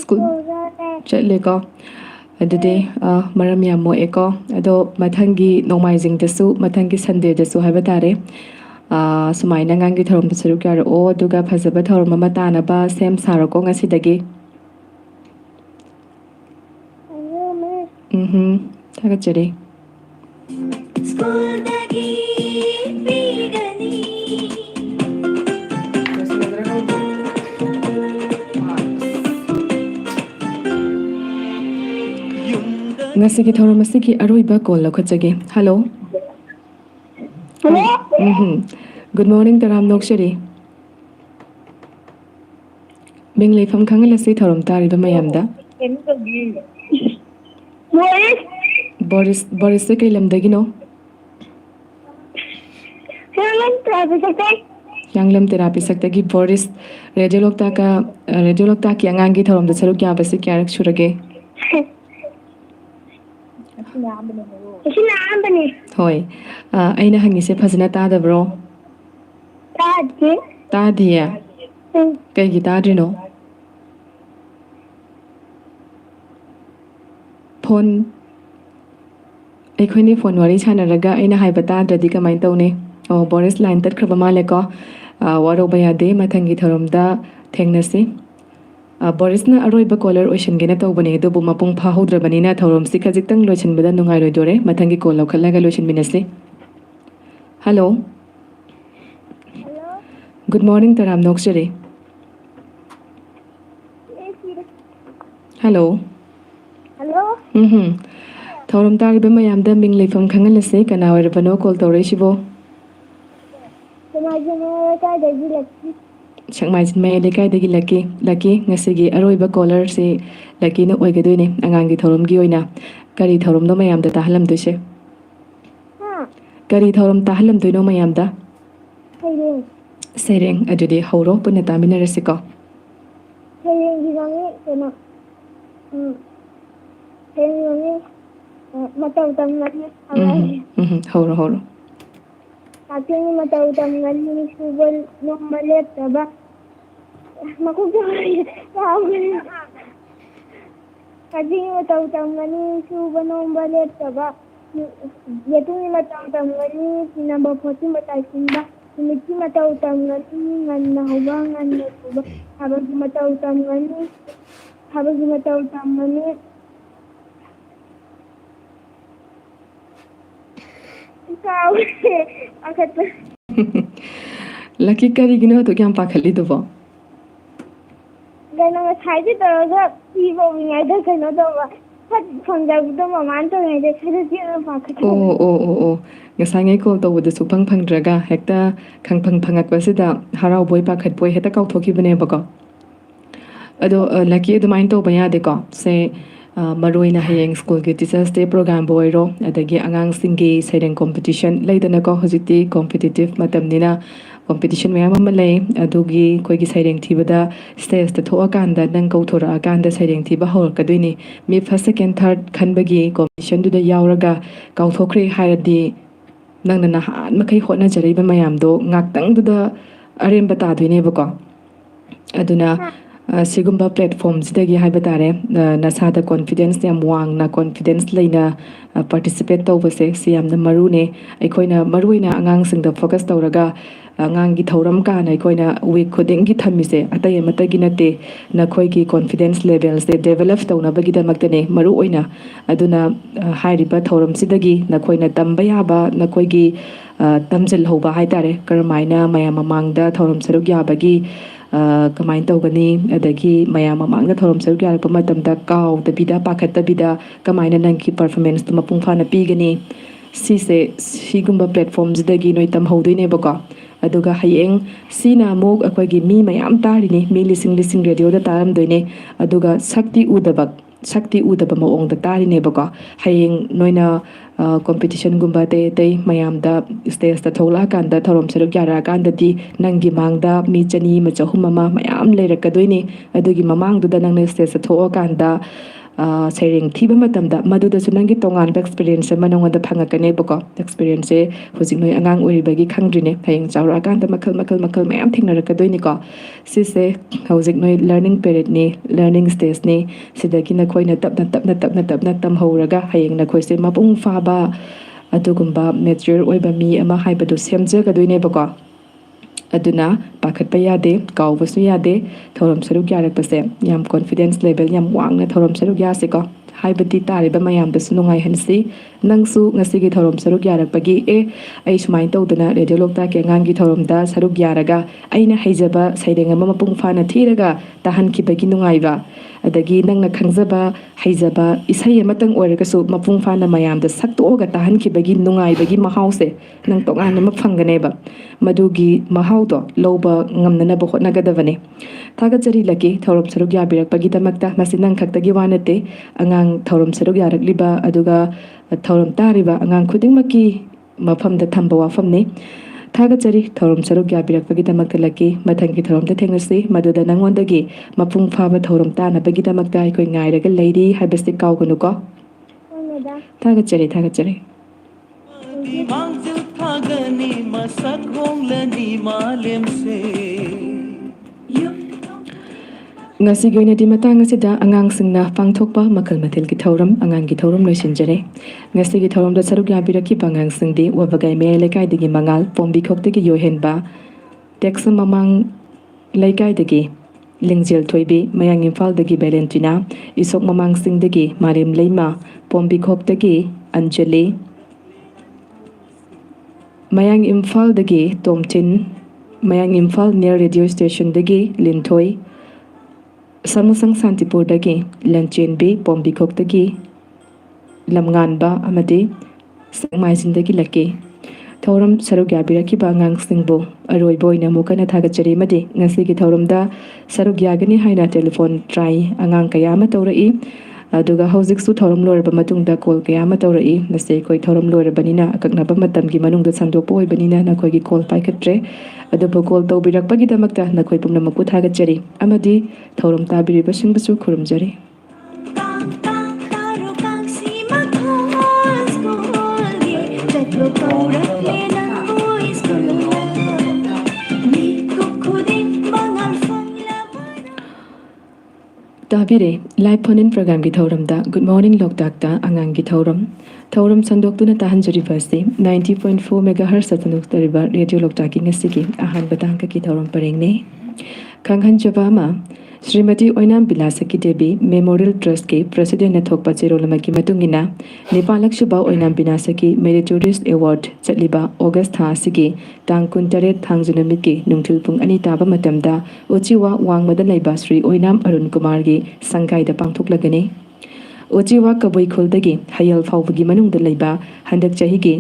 ꯁ꯭ꯀꯨꯜ ꯆꯠꯂꯦꯀꯣ ꯑꯗꯨꯗꯤ ꯃꯔꯝ ꯌꯥꯝ ꯃꯣꯛꯑꯦꯀꯣ ꯑꯗꯣ ꯃꯊꯪꯒꯤ ꯅꯣꯡꯃꯥꯏꯖꯤꯡꯗꯁꯨ ꯃꯊꯪꯒꯤ ꯁꯟꯗꯦꯗꯁꯨ ꯍꯥꯏꯕ ꯇꯥꯔꯦ ꯁꯨꯃꯥꯏꯅ ꯑꯉꯥꯡꯒꯤ ꯊꯧꯔꯝꯗ ꯁꯔꯨꯛ ꯌꯥꯔꯛꯑꯣ ꯑꯗꯨꯒ ꯐꯖꯕ ꯊꯧꯔꯝ ꯑꯃ ꯇꯥꯅꯕ ꯁꯦꯝ ꯁꯥꯔꯣꯀꯣ ꯉꯁꯤꯗꯒꯤ ꯊꯥꯒꯠꯆꯔꯤ ꯉꯁꯤꯒꯤ ꯊꯧꯔꯝ ꯑꯁꯤꯒꯤ ꯑꯔꯣꯏꯕ ꯀꯣꯜ ꯂꯧꯈꯠꯆꯒꯦ ꯍꯜꯂꯣ ꯒꯨꯗ ꯃꯣꯔꯅꯤꯡ ꯇꯔꯥꯝ ꯅꯣꯛꯆꯔꯤ ꯃꯤꯡ ꯂꯩꯐꯝ ꯈꯪꯍꯜꯂꯁꯤ ꯊꯧꯔꯝ ꯇꯥꯔꯤꯕ ꯃꯌꯥꯝꯗ ꯕꯣꯔꯤꯁꯁꯦ ꯀꯩ ꯂꯝꯗꯒꯤꯅꯣ ꯍꯤꯌꯥꯡꯂꯝ ꯇꯦꯔꯥꯄꯤ ꯁꯛꯇꯒꯤ ꯕꯣꯔꯤꯁ ꯔꯦꯗꯤꯑꯣ ꯂꯣꯛꯇꯥꯛꯀꯤ ꯑꯉꯥꯡꯒꯤ ꯊꯧꯔꯝꯗ ꯁꯔꯨꯛ ꯌꯥꯕꯁꯤ ꯀꯌꯥꯔꯛ ꯁꯨꯔꯒꯦ ꯍꯣꯏ ꯑꯩꯅ ꯍꯪꯉꯤꯁꯦ ꯐꯖꯅ ꯇꯥꯗꯕ꯭ꯔꯣ ꯇꯥꯗꯤꯌꯦ ꯀꯩꯒꯤ ꯇꯥꯗ꯭ꯔꯤꯅꯣ ꯐꯣꯟ ꯑꯩꯈꯣꯏꯅꯤ ꯐꯣꯟ ꯋꯥꯔꯤ ꯁꯥꯟꯅꯔꯒ ꯑꯩꯅ ꯍꯥꯏꯕ ꯇꯥꯗ꯭ꯔꯗꯤ ꯀꯃꯥꯏꯅ ꯇꯧꯅꯤ ꯕꯣꯔꯤꯁ ꯂꯥꯏꯟ ꯇꯠꯈ꯭ꯔꯕ ꯃꯥꯜꯂꯦꯀꯣ ꯋꯥꯔꯧꯕ ꯌꯥꯗꯦ ꯃꯊꯪꯒꯤ ꯊꯧꯔꯝꯗ ꯊꯦꯡꯅꯁꯤ ꯕꯣꯔꯤꯁꯅ ꯑꯔꯣꯏꯕ ꯀꯣꯂꯔ ꯑꯣꯏꯁꯤꯟꯒꯦꯅ ꯇꯧꯕꯅꯦ ꯑꯗꯨꯕꯨ ꯃꯄꯨꯡ ꯐꯥꯍꯧꯗ꯭ꯔꯕꯅꯤꯅ ꯊꯧꯔꯝꯁꯤ ꯈꯖꯤꯛꯇꯪ ꯂꯣꯏꯁꯤꯟꯕꯗ ꯅꯨꯡꯉꯥꯏꯔꯣꯏꯗꯣꯔꯦ ꯃꯊꯪꯒꯤ ꯀꯣꯜ ꯂꯧꯈꯠꯂꯒ ꯂꯣꯏꯁꯤꯟꯃꯤꯟꯅꯁꯤ ꯍꯜꯂꯣ ꯒꯨꯗ ꯃꯣꯔꯅꯤꯡ ꯇꯔꯥꯝ ꯅꯣꯛꯆꯔꯤ ꯍꯜꯂꯣ ꯊꯧꯔꯝ ꯇꯥꯔꯤꯕ ꯃꯌꯥꯝꯗ ꯃꯤꯡ ꯂꯩꯐꯝ ꯈꯪꯍꯜꯂꯁꯤ ꯀꯅꯥ ꯑꯣꯏꯔꯕꯅꯣ ꯀꯣꯜ ꯇꯧꯔꯛꯏꯁꯤꯕꯣ ꯁꯦꯛꯃꯥꯏꯖꯤꯟ ꯃꯌꯥꯏ ꯂꯩꯀꯥꯏꯗꯒꯤ ꯂꯛꯀꯤ ꯉꯁꯤꯒꯤ ꯑꯔꯣꯏꯕ ꯀꯣꯂꯔꯁꯤ ꯂꯛꯀꯤꯅ ꯑꯣꯏꯒꯗꯣꯏꯅꯦ ꯑꯉꯥꯡꯒꯤ ꯊꯧꯔꯝꯒꯤ ꯑꯣꯏꯅ ꯀꯔꯤ ꯊꯧꯔꯝꯅꯣ ꯃꯌꯥꯝꯗ ꯇꯥꯍꯜꯂꯝꯗꯣꯏꯁꯦ ꯀꯔꯤ ꯊꯧꯔꯝ ꯇꯥꯍꯜꯂꯝꯗꯣꯏꯅꯣ ꯃꯌꯥꯝꯗ ꯁꯩꯔꯦꯡ ꯑꯗꯨꯗꯤ ꯍꯧꯔꯣ ꯄꯨꯟꯅ ꯇꯥꯃꯤꯟꯅꯔꯁꯤꯀꯣ ꯁꯩꯔꯦꯡꯒꯤ ꯃꯃꯤꯡ ꯀꯩꯅꯣ ꯁꯩꯔꯦꯡꯒꯤ ꯃꯃꯤꯡ ꯃꯇꯧ ꯇꯝꯒꯅꯤ ꯍꯧꯔꯣ ꯀꯛꯆꯤꯡꯒꯤ ꯃꯇꯧ ꯇꯝꯒꯅꯤ ꯁꯨꯕ ꯅꯣꯝꯕ ꯂꯦꯞꯇꯕ ꯀꯛꯆꯤꯡꯒꯤ ꯃꯇꯧ ꯇꯝꯒꯅꯤ ꯁꯨꯕ ꯅꯣꯝꯕ ꯂꯦꯞꯇꯕ ꯌꯦꯇꯨꯝꯒꯤ ꯃꯇꯧ ꯇꯝꯒꯅꯤ ꯊꯤꯅꯕ ꯈꯣꯠꯆꯤꯟꯕ ꯇꯥꯏꯁꯤꯟꯕ ꯅꯨꯃꯤꯠꯀꯤ ꯃꯇꯧ ꯇꯝꯒꯅꯤ ꯉꯟꯅ ꯍꯧꯕ ꯉꯟꯅ ꯁꯨꯕ ꯊꯥꯕꯒꯤ ꯃꯇꯧ ꯇꯝꯒꯅꯤ ꯊꯥꯕꯒꯤ ꯃꯇꯧ ꯇꯝꯒꯅꯤ ꯀꯥꯎꯔꯦ ꯄꯥꯈꯠꯄ Lucky karigino to kyan pakhalidubo. ꯀꯩꯅꯣ ꯉꯁꯥꯏꯗꯤ ꯇꯧꯔꯒ ꯐꯤ ꯐꯧꯔꯤꯉꯩꯗ ꯀꯩꯅꯣ ꯇꯧꯕ ꯐꯠ ꯐꯪꯗꯕꯗꯣ ꯃꯃꯥꯅ ꯇꯧꯔꯤꯉꯩꯗ ꯈꯔ ꯆꯦꯠꯅ ꯄꯥꯈꯠꯄ ꯑꯣ ngasangay call tawudu su phangdraga hekta khangphang phangakpasida harauboy pakhatboy heta kauthokibane bako ado lucky adumain to bayade ko se maroina hayeng school ki teachers day program boiro adagi angang singi saireng competition leidana ko hojiti competitive matamnina competition mayam ama lay adugi koigi saireng thibada stage ta thoa kanda nang kauthora kanda saireng thiba hor kaduini me first second third khanbagi competition du da yauraga kauthokre hayadi nangna na han makai hotna jaraiba mayam do ngaktang du da aremba ta duine bako aduna sigumba platform sidagi haiba tare nasada confidence yam wang na confidence leina participate tawbase siam na marune aikoina maruina angang singda focus tawraga angang gi thoram ka na aikoina week khuding gi thamise atai matagi nate na khoi gi confidence level se develop tawna bagi da maktane maru oina aduna hairiba thoram sidagi na khoina tamba yaba na khoi gi tamjil hoba haitare karmaina mayam mamangda thoram saruk yabagi kamain tawgani adagi mayam mamangda thoram saruk yarpa matamda kaw tabida pakhatabida kamaina nangki performance tuma pungphana pigani sise sigumba platform jidagi noi tam hodoine bako aduga hayeng sina mok akoigi mi mayam tarini mi lising radio da taram doine aduga sakti udaba maong da tarine bako hayeng noina competition gumba te mayam da stage ta thola kanda thorom saruk yara kanda di nangi mangda mi chani ma chahum ma mayam leirakadoine adugi mamang du da nang stage ta thoa kanda sairing thiba matamda maduda sunangi tongan experience manonga da phangakane bako experience hojing noi angang oribagi khangdrine hayeng chawra kanda makal mayam thingnarakadoi ko sise hojing noi learning period ni learning stage ni sidagi na khoina tapna tam horaga hayeng na khoise mapung faba adugumba mature oiba mi ama haibadu semjagadoi ne bako aduna pakhatpa yade kawbasu yade thorom saruk yarakpase yam confidence level yam wangna thorom saruk yase ko haibati tariba mayam da sunungai hansi nangsu ngasigi thorom saruk yarakpagi ai sumai tawdana radio Loktak ke ngangi thorom da saruk yaraga aina haijaba saireng ama mapung fana thiraga tahan kibagi nungaiba adagi nangna khangjaba haijaba isai amatang oiragasu mapung fana mayam da saktoga tahan kibagi nungaibagi mahause nang tongan ama phanganeba madugi mahaudo loba ngamnana bo hotnagadavane thagachari laki thorom saruk yabirakpagi damakta masinang khaktagi wanate angang thorom saruk yarakliba aduga thorom tariba angang khudingmaki mafamda thamba wafamne thagachari thorom saruk yabirakpagi damakta laki mathangi thorom da thengasi maduda nangondagi mapung phaba thorom tana bagi damakta ikoi ngairaga leiri habesti kawgunuko thagachari Mangzil thagani masak honglani malem se ngasi goina di matang asida angang singna pangthokpa makal mathil ki thoram angang ki thoram loisinjare ngasi ki thoram da saruk yabiraki pangang singdi wabagai me lekai digi mangal pombi khokte ki yohenba teksa mamang lekai digi lingjel thoibi mayang imphal dagi valentina isok mamang singdagi marim leima pombi khokte ki anjali mayang imphal dagi tomtin mayang imphal near radio station dagi Sinthoi Samusang Santipur dagi Lanchenbi Pombi Khok dagi Lamnganba amadi Sangmaisin dagi laki thoram saruk yabiraki ba ngang singbo aroi boina mukana thagachari madi ngasi ki thoram da saruk yagani haina telephone try angang kaya ma tawrai aduga hojik su thoram lorba matungda call kaya ma tawrai nase koi thoram lorbanina akaknaba matam gi manungda sandokpo oibanina na koi gi call paikhatre adubo call tawbirakpagi damakta na koi pumna mapu thagachari amadi thoram tabiriba singbasu khurumjari ꯇꯥꯕꯤꯔꯦ ꯂꯥꯏꯚ ꯐꯣꯟ ꯏꯟ ꯄ꯭ꯔꯣꯒ꯭ꯔꯥꯝꯒꯤ ꯊꯧꯔꯝꯗ ꯒꯨꯗ ꯃꯣꯔꯅꯤꯡ ꯂꯣꯛꯇꯥꯛꯇ ꯑꯉꯥꯡꯒꯤ ꯊꯧꯔꯝ ꯁꯟꯗꯣꯛꯇꯨꯅ ꯇꯥꯍꯟꯖꯔꯤꯕ ꯑꯁꯤ 90.4 ꯃꯦꯒꯥꯍꯔꯁꯇ ꯁꯟꯗꯣꯛꯆꯔꯤꯕ ꯔꯦꯗꯤꯑꯣ ꯂꯣꯛꯇꯥꯛꯀꯤ ꯉꯁꯤꯒꯤ ꯑꯍꯥꯟꯕ ꯇꯥꯡꯀꯛꯀꯤ ꯊꯧꯔꯝ ꯄꯔꯦꯡꯅꯤ ꯈꯪꯍꯟꯖꯕ ꯑꯃ ಶ್ರೀಮತಿ ಒಯ್ನಾಂ ಬಿಲಾಸಕಿ ದೇವಿ ಮೆಮೋರಿಯಲ್ ಟ್ರಸ್ಟ್ಗೆ ಪ್ರೆಸಿಡೆಂಟ್ನ ಥೋಕ್ꯄ ಚೇರೋಲ್ ಅಮꯒꯤ ꯃꯇꯨꯡꯏꯟꯅ ꯅꯤꯄꯥꯜꯂꯛꯁꯨꯕ ಒಯ್ನಾಂ ꯕꯤꯅꯥꯁꯀꯤ ꯃꯦꯔꯤꯇꯣꯔꯤꯌꯁ ꯑꯦꯋꯥꯔꯗ ꯆꯠꯂꯤꯕ ꯑꯣꯒꯁꯠ ꯊꯥ ꯑꯁꯤꯒꯤ ꯇꯥꯡ 18 ꯊꯥꯡꯖ ꯅꯨꯃꯤꯠꯀꯤ ꯅꯨꯡꯊꯤꯜ ꯄꯨꯡ 2 ꯇꯥꯕ ꯃꯇꯝꯗ ꯎꯆꯤꯋꯥ ꯋꯥꯡꯃꯗ ꯂꯩꯕ ಶ್ರೀ ಒಯ್ನಾಂ ಅರುಣ್ ಕುಮಾರ್ಗೆ ಸಂಗಾಯ್ದ ಪಾಂಥೋಕ್ಲಗನಿ ꯎꯆꯤꯋꯥ ꯀꯕꯨꯏꯈꯨꯜꯗꯒꯤ ꯍꯌꯦꯜ ꯐꯥꯎꯕꯒꯤ ꯃꯅꯨꯡꯗ ꯂꯩꯕ ꯍꯟꯗꯛ ꯆꯍꯤꯒꯤ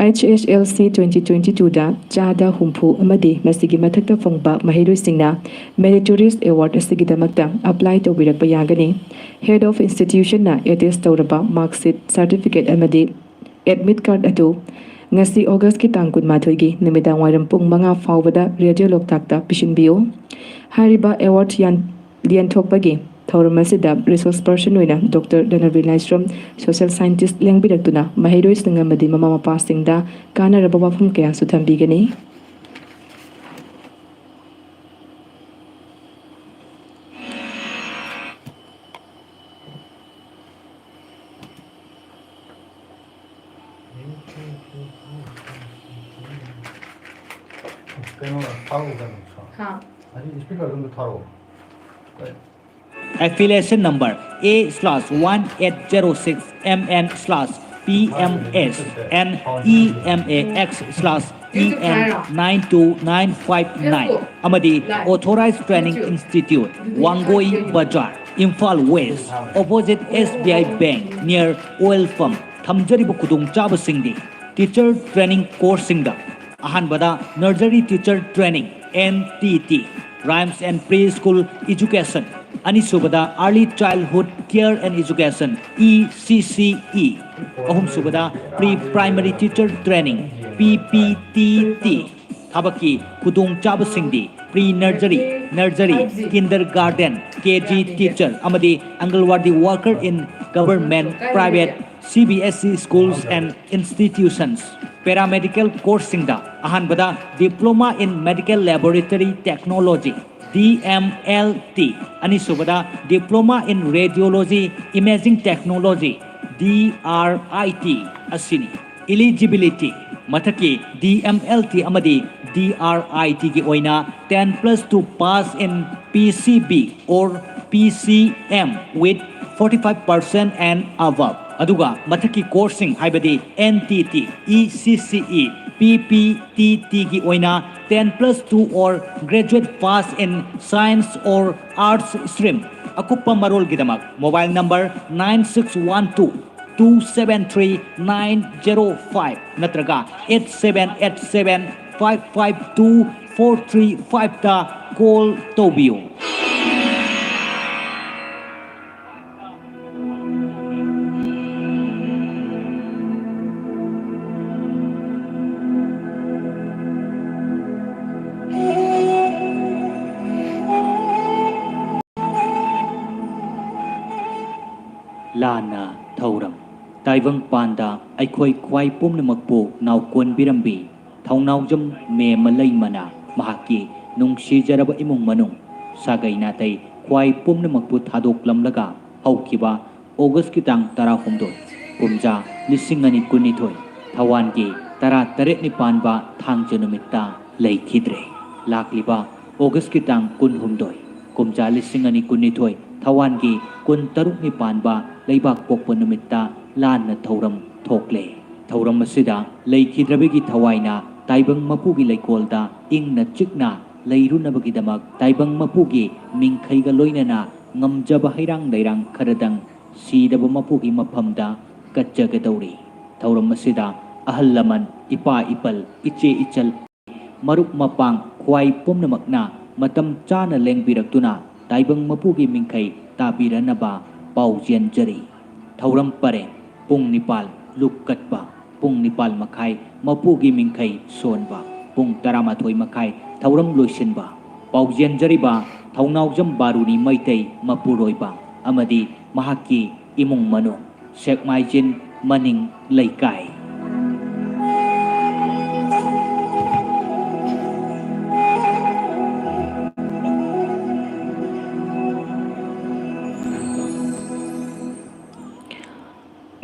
HSLC 2022ꯗ ꯆꯥꯗ ꯍꯨꯝꯐꯨ ꯑꯃꯗꯤ ꯃꯁꯤꯒꯤ ꯃꯊꯛꯇ ꯐꯪꯕ ꯃꯍꯩꯔꯣꯏꯁꯤꯡꯅ ꯃꯦꯔꯤꯇꯣꯔꯤꯌꯁ ꯑꯦꯋꯥꯔꯗ ꯑꯁꯤꯒꯤꯗꯃꯛꯇ ꯑꯄ꯭ꯂꯥꯏ ꯇꯧꯕꯤꯔꯛꯄ ꯌꯥꯒꯅꯤ ꯍꯦꯗ ꯑꯣꯐ ꯏꯟꯁꯇꯤꯇ꯭ꯌꯨꯁꯟꯅ ꯑꯦꯇꯦꯁ ꯇꯧꯔꯕ ꯃꯥꯔꯛꯁꯤꯠ ꯁꯥꯔꯇꯤꯐꯤꯀꯦꯠ ꯑꯃꯗꯤ ꯑꯦꯗꯃꯤꯠ ꯀꯥꯔꯗ ꯑꯗꯨ ꯉꯁꯤ ꯑꯣꯒꯁꯠꯀꯤ ꯇꯥꯡ 12ꯒꯤ ꯅꯨꯃꯤꯗꯥꯡꯋꯥꯏꯔꯝ ꯄꯨꯡ 5 ꯐꯥꯎꯕꯗ ꯔꯦꯗꯤꯑꯣ ꯂꯣꯛꯇꯥꯛꯇ ꯄꯤꯁꯤꯟꯕꯤꯌꯨ ꯍꯥꯏꯔꯤꯕ ꯑꯦꯋꯥꯔꯗ ꯌꯦꯟꯊꯣꯛꯄꯒꯤ ꯊꯧꯔꯝ ꯑꯁꯤꯗ ꯔꯤꯁꯣꯔꯁ ꯄꯔꯁꯟ ꯑꯣꯏꯅ ꯗꯣꯛꯇꯔ ꯙꯅꯕꯤꯔ ꯂꯥꯏꯁ꯭ꯔꯝ ꯁꯣꯁꯤꯌꯦꯜ ꯁꯥꯏꯟꯇꯤꯁꯠ ꯂꯦꯡꯕꯤꯔꯛꯇꯨꯅ ꯃꯍꯩꯔꯣꯏꯁꯤꯡ ꯑꯃꯗꯤ ꯃꯃꯥ ꯃꯄꯥꯁꯤꯡꯗ ꯀꯥꯟꯅꯔꯕ ꯋꯥꯐꯝ ꯀꯌꯥꯁꯨ ꯊꯝꯕꯤꯒꯅꯤ Affiliation number A/1806MN/PMS and EMAX/EN92959 amadi Authorized Training Institute Wangoi Bazaar Imphal West opposite SBI Bank near Oil Pump Thamjariba Kudung Chabasingdi Teacher Training Course Singda Ahanbada Nursery Teacher Training NTT Rhymes and Preschool Education Anisubada Early Childhood Care and Education ECCE Ahumsubada Pre-Primary Teacher Training PPTT Thabaki Kudung Chabasingdi Pre-Nursery Kindergarten KG Teacher Amadi Angalwadi Worker in Government Private CBSE Schools and Institutions Paramedical Coursingda Ahanbada Diploma in Medical Laboratory Technology DMLT Anisubada Diploma in Radiology Imaging Technology DRIT Asini Eligibility Mataki DMLT Amadi DRIT ki oina 10+ to pass in PCB or PCM with 45% and above Aduga Mataki coursing haibadi NTT ECCE PPTT ki oina 10+2 or graduate pass in science or arts stream Akupa Marol Gidamak mobile number 9612-273-905 natraga 8787-552-435 ta call Tobio Lana Thauram Taivang Panda Aikoi Kwai Pumnamakpo Nau Kun Birambi Thaunaujam Me Malay Mana Mahaki Nung Shijaraba Imung Manung Sagay Natay Kwai Pumnamakpo Thadok Lamlaga Haukiba August Kitang Tara Humdoi Pumja Lisingani Kunitoy Tawangi Tara Taret Nipanba Thang Janumita Lay Kidre Lakliba August Kitang Kun Humdoi Kumja Lisingani Kunitoy Tawangi Kun Taruk Nipanba Laybak Pokpo Numitta Lana Thauram Thokle Thauram Masida Laikhidrabigi Thawaina Taibang Mapugi Laikolda Ingna Chikna Lairunabagi Damak Taibang Mapugi Mingkhaiga Loinana Ngamjaba Hairang Lairang Karadang Sidaba Mapugi Maphamda Katjagadauri Thauram Masida Ahallaman Ipa Ipal Iche Ichal Maruk Mapang Kwai Pumnamakna Matam Chana Lengpiraktuna Taibang Mapugi Mingkhai Tabiranaba Paujian Jari Thauram Pare Pung Nipal Lukkatba Pung Nipal Makai Mapugi Mingkai Sonba Pung Taramathoi Makai Thauram Loisinba Paujian Jariba Thaunaujam Baruni Maitei Mapuroiba Amadi Mahaki Imung Manu Sheikh Maijin Maning Laikai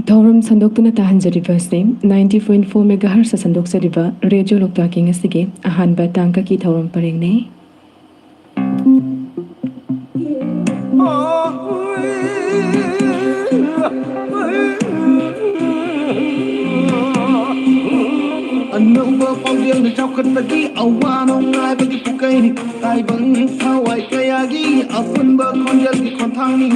ꯊꯧꯔꯝ ꯁꯟꯗꯣꯛꯇꯨꯅ ꯇꯥꯍꯟꯖꯔꯤꯕꯁꯤ 90.4 ꯃꯦꯒꯥꯍꯔꯁ ꯁꯟꯗꯣꯛꯆꯔꯤꯕ ꯔꯦꯗꯤꯑꯣ ꯂꯣꯛꯇꯥꯛꯀꯤ ꯉꯁꯤꯒꯤ ꯑꯍꯥꯟꯕ ꯇꯥꯡꯀꯛꯀꯤ ꯊꯧꯔꯝ ꯄꯔꯦꯡꯅꯤ꯫ ꯑꯅꯧꯕ ꯄꯥꯎꯖꯦꯜꯅ ꯆꯥꯎꯈꯠꯄꯒꯤ ꯑꯋꯥ ꯅꯨꯡꯉꯥꯏꯕꯒꯤ ꯄꯨꯀꯩꯅꯤ ꯇꯥꯏꯕꯪ ꯊꯋꯥꯏ ꯀꯌꯥꯒꯤ ꯑꯄꯨꯟꯕ ꯈꯣꯟꯖꯦꯜꯒꯤ ꯈꯣꯟꯊꯥꯡꯅꯤ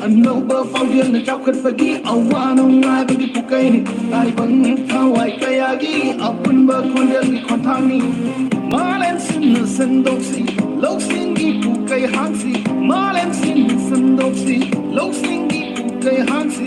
ꯑꯅꯧꯕ ꯄꯥꯎꯖꯦꯜꯅ ꯆꯥꯎꯈꯠꯄꯒꯤ ꯑꯋꯥ ꯅꯨꯡꯉꯥꯏꯕꯒꯤ ꯄꯨꯀꯩꯅꯤ ꯇꯥꯏꯕꯪ ꯊꯋꯥꯏ ꯀꯌꯥꯒꯤ ꯑꯄꯨꯟꯕ ꯈꯣꯟꯖꯦꯜꯒꯤ ꯈꯣꯟꯊꯥꯡꯅꯤ 마렘 신는 선독시 록싱기 북의 항시 마렘 신는 선독시 록싱기 북의 항시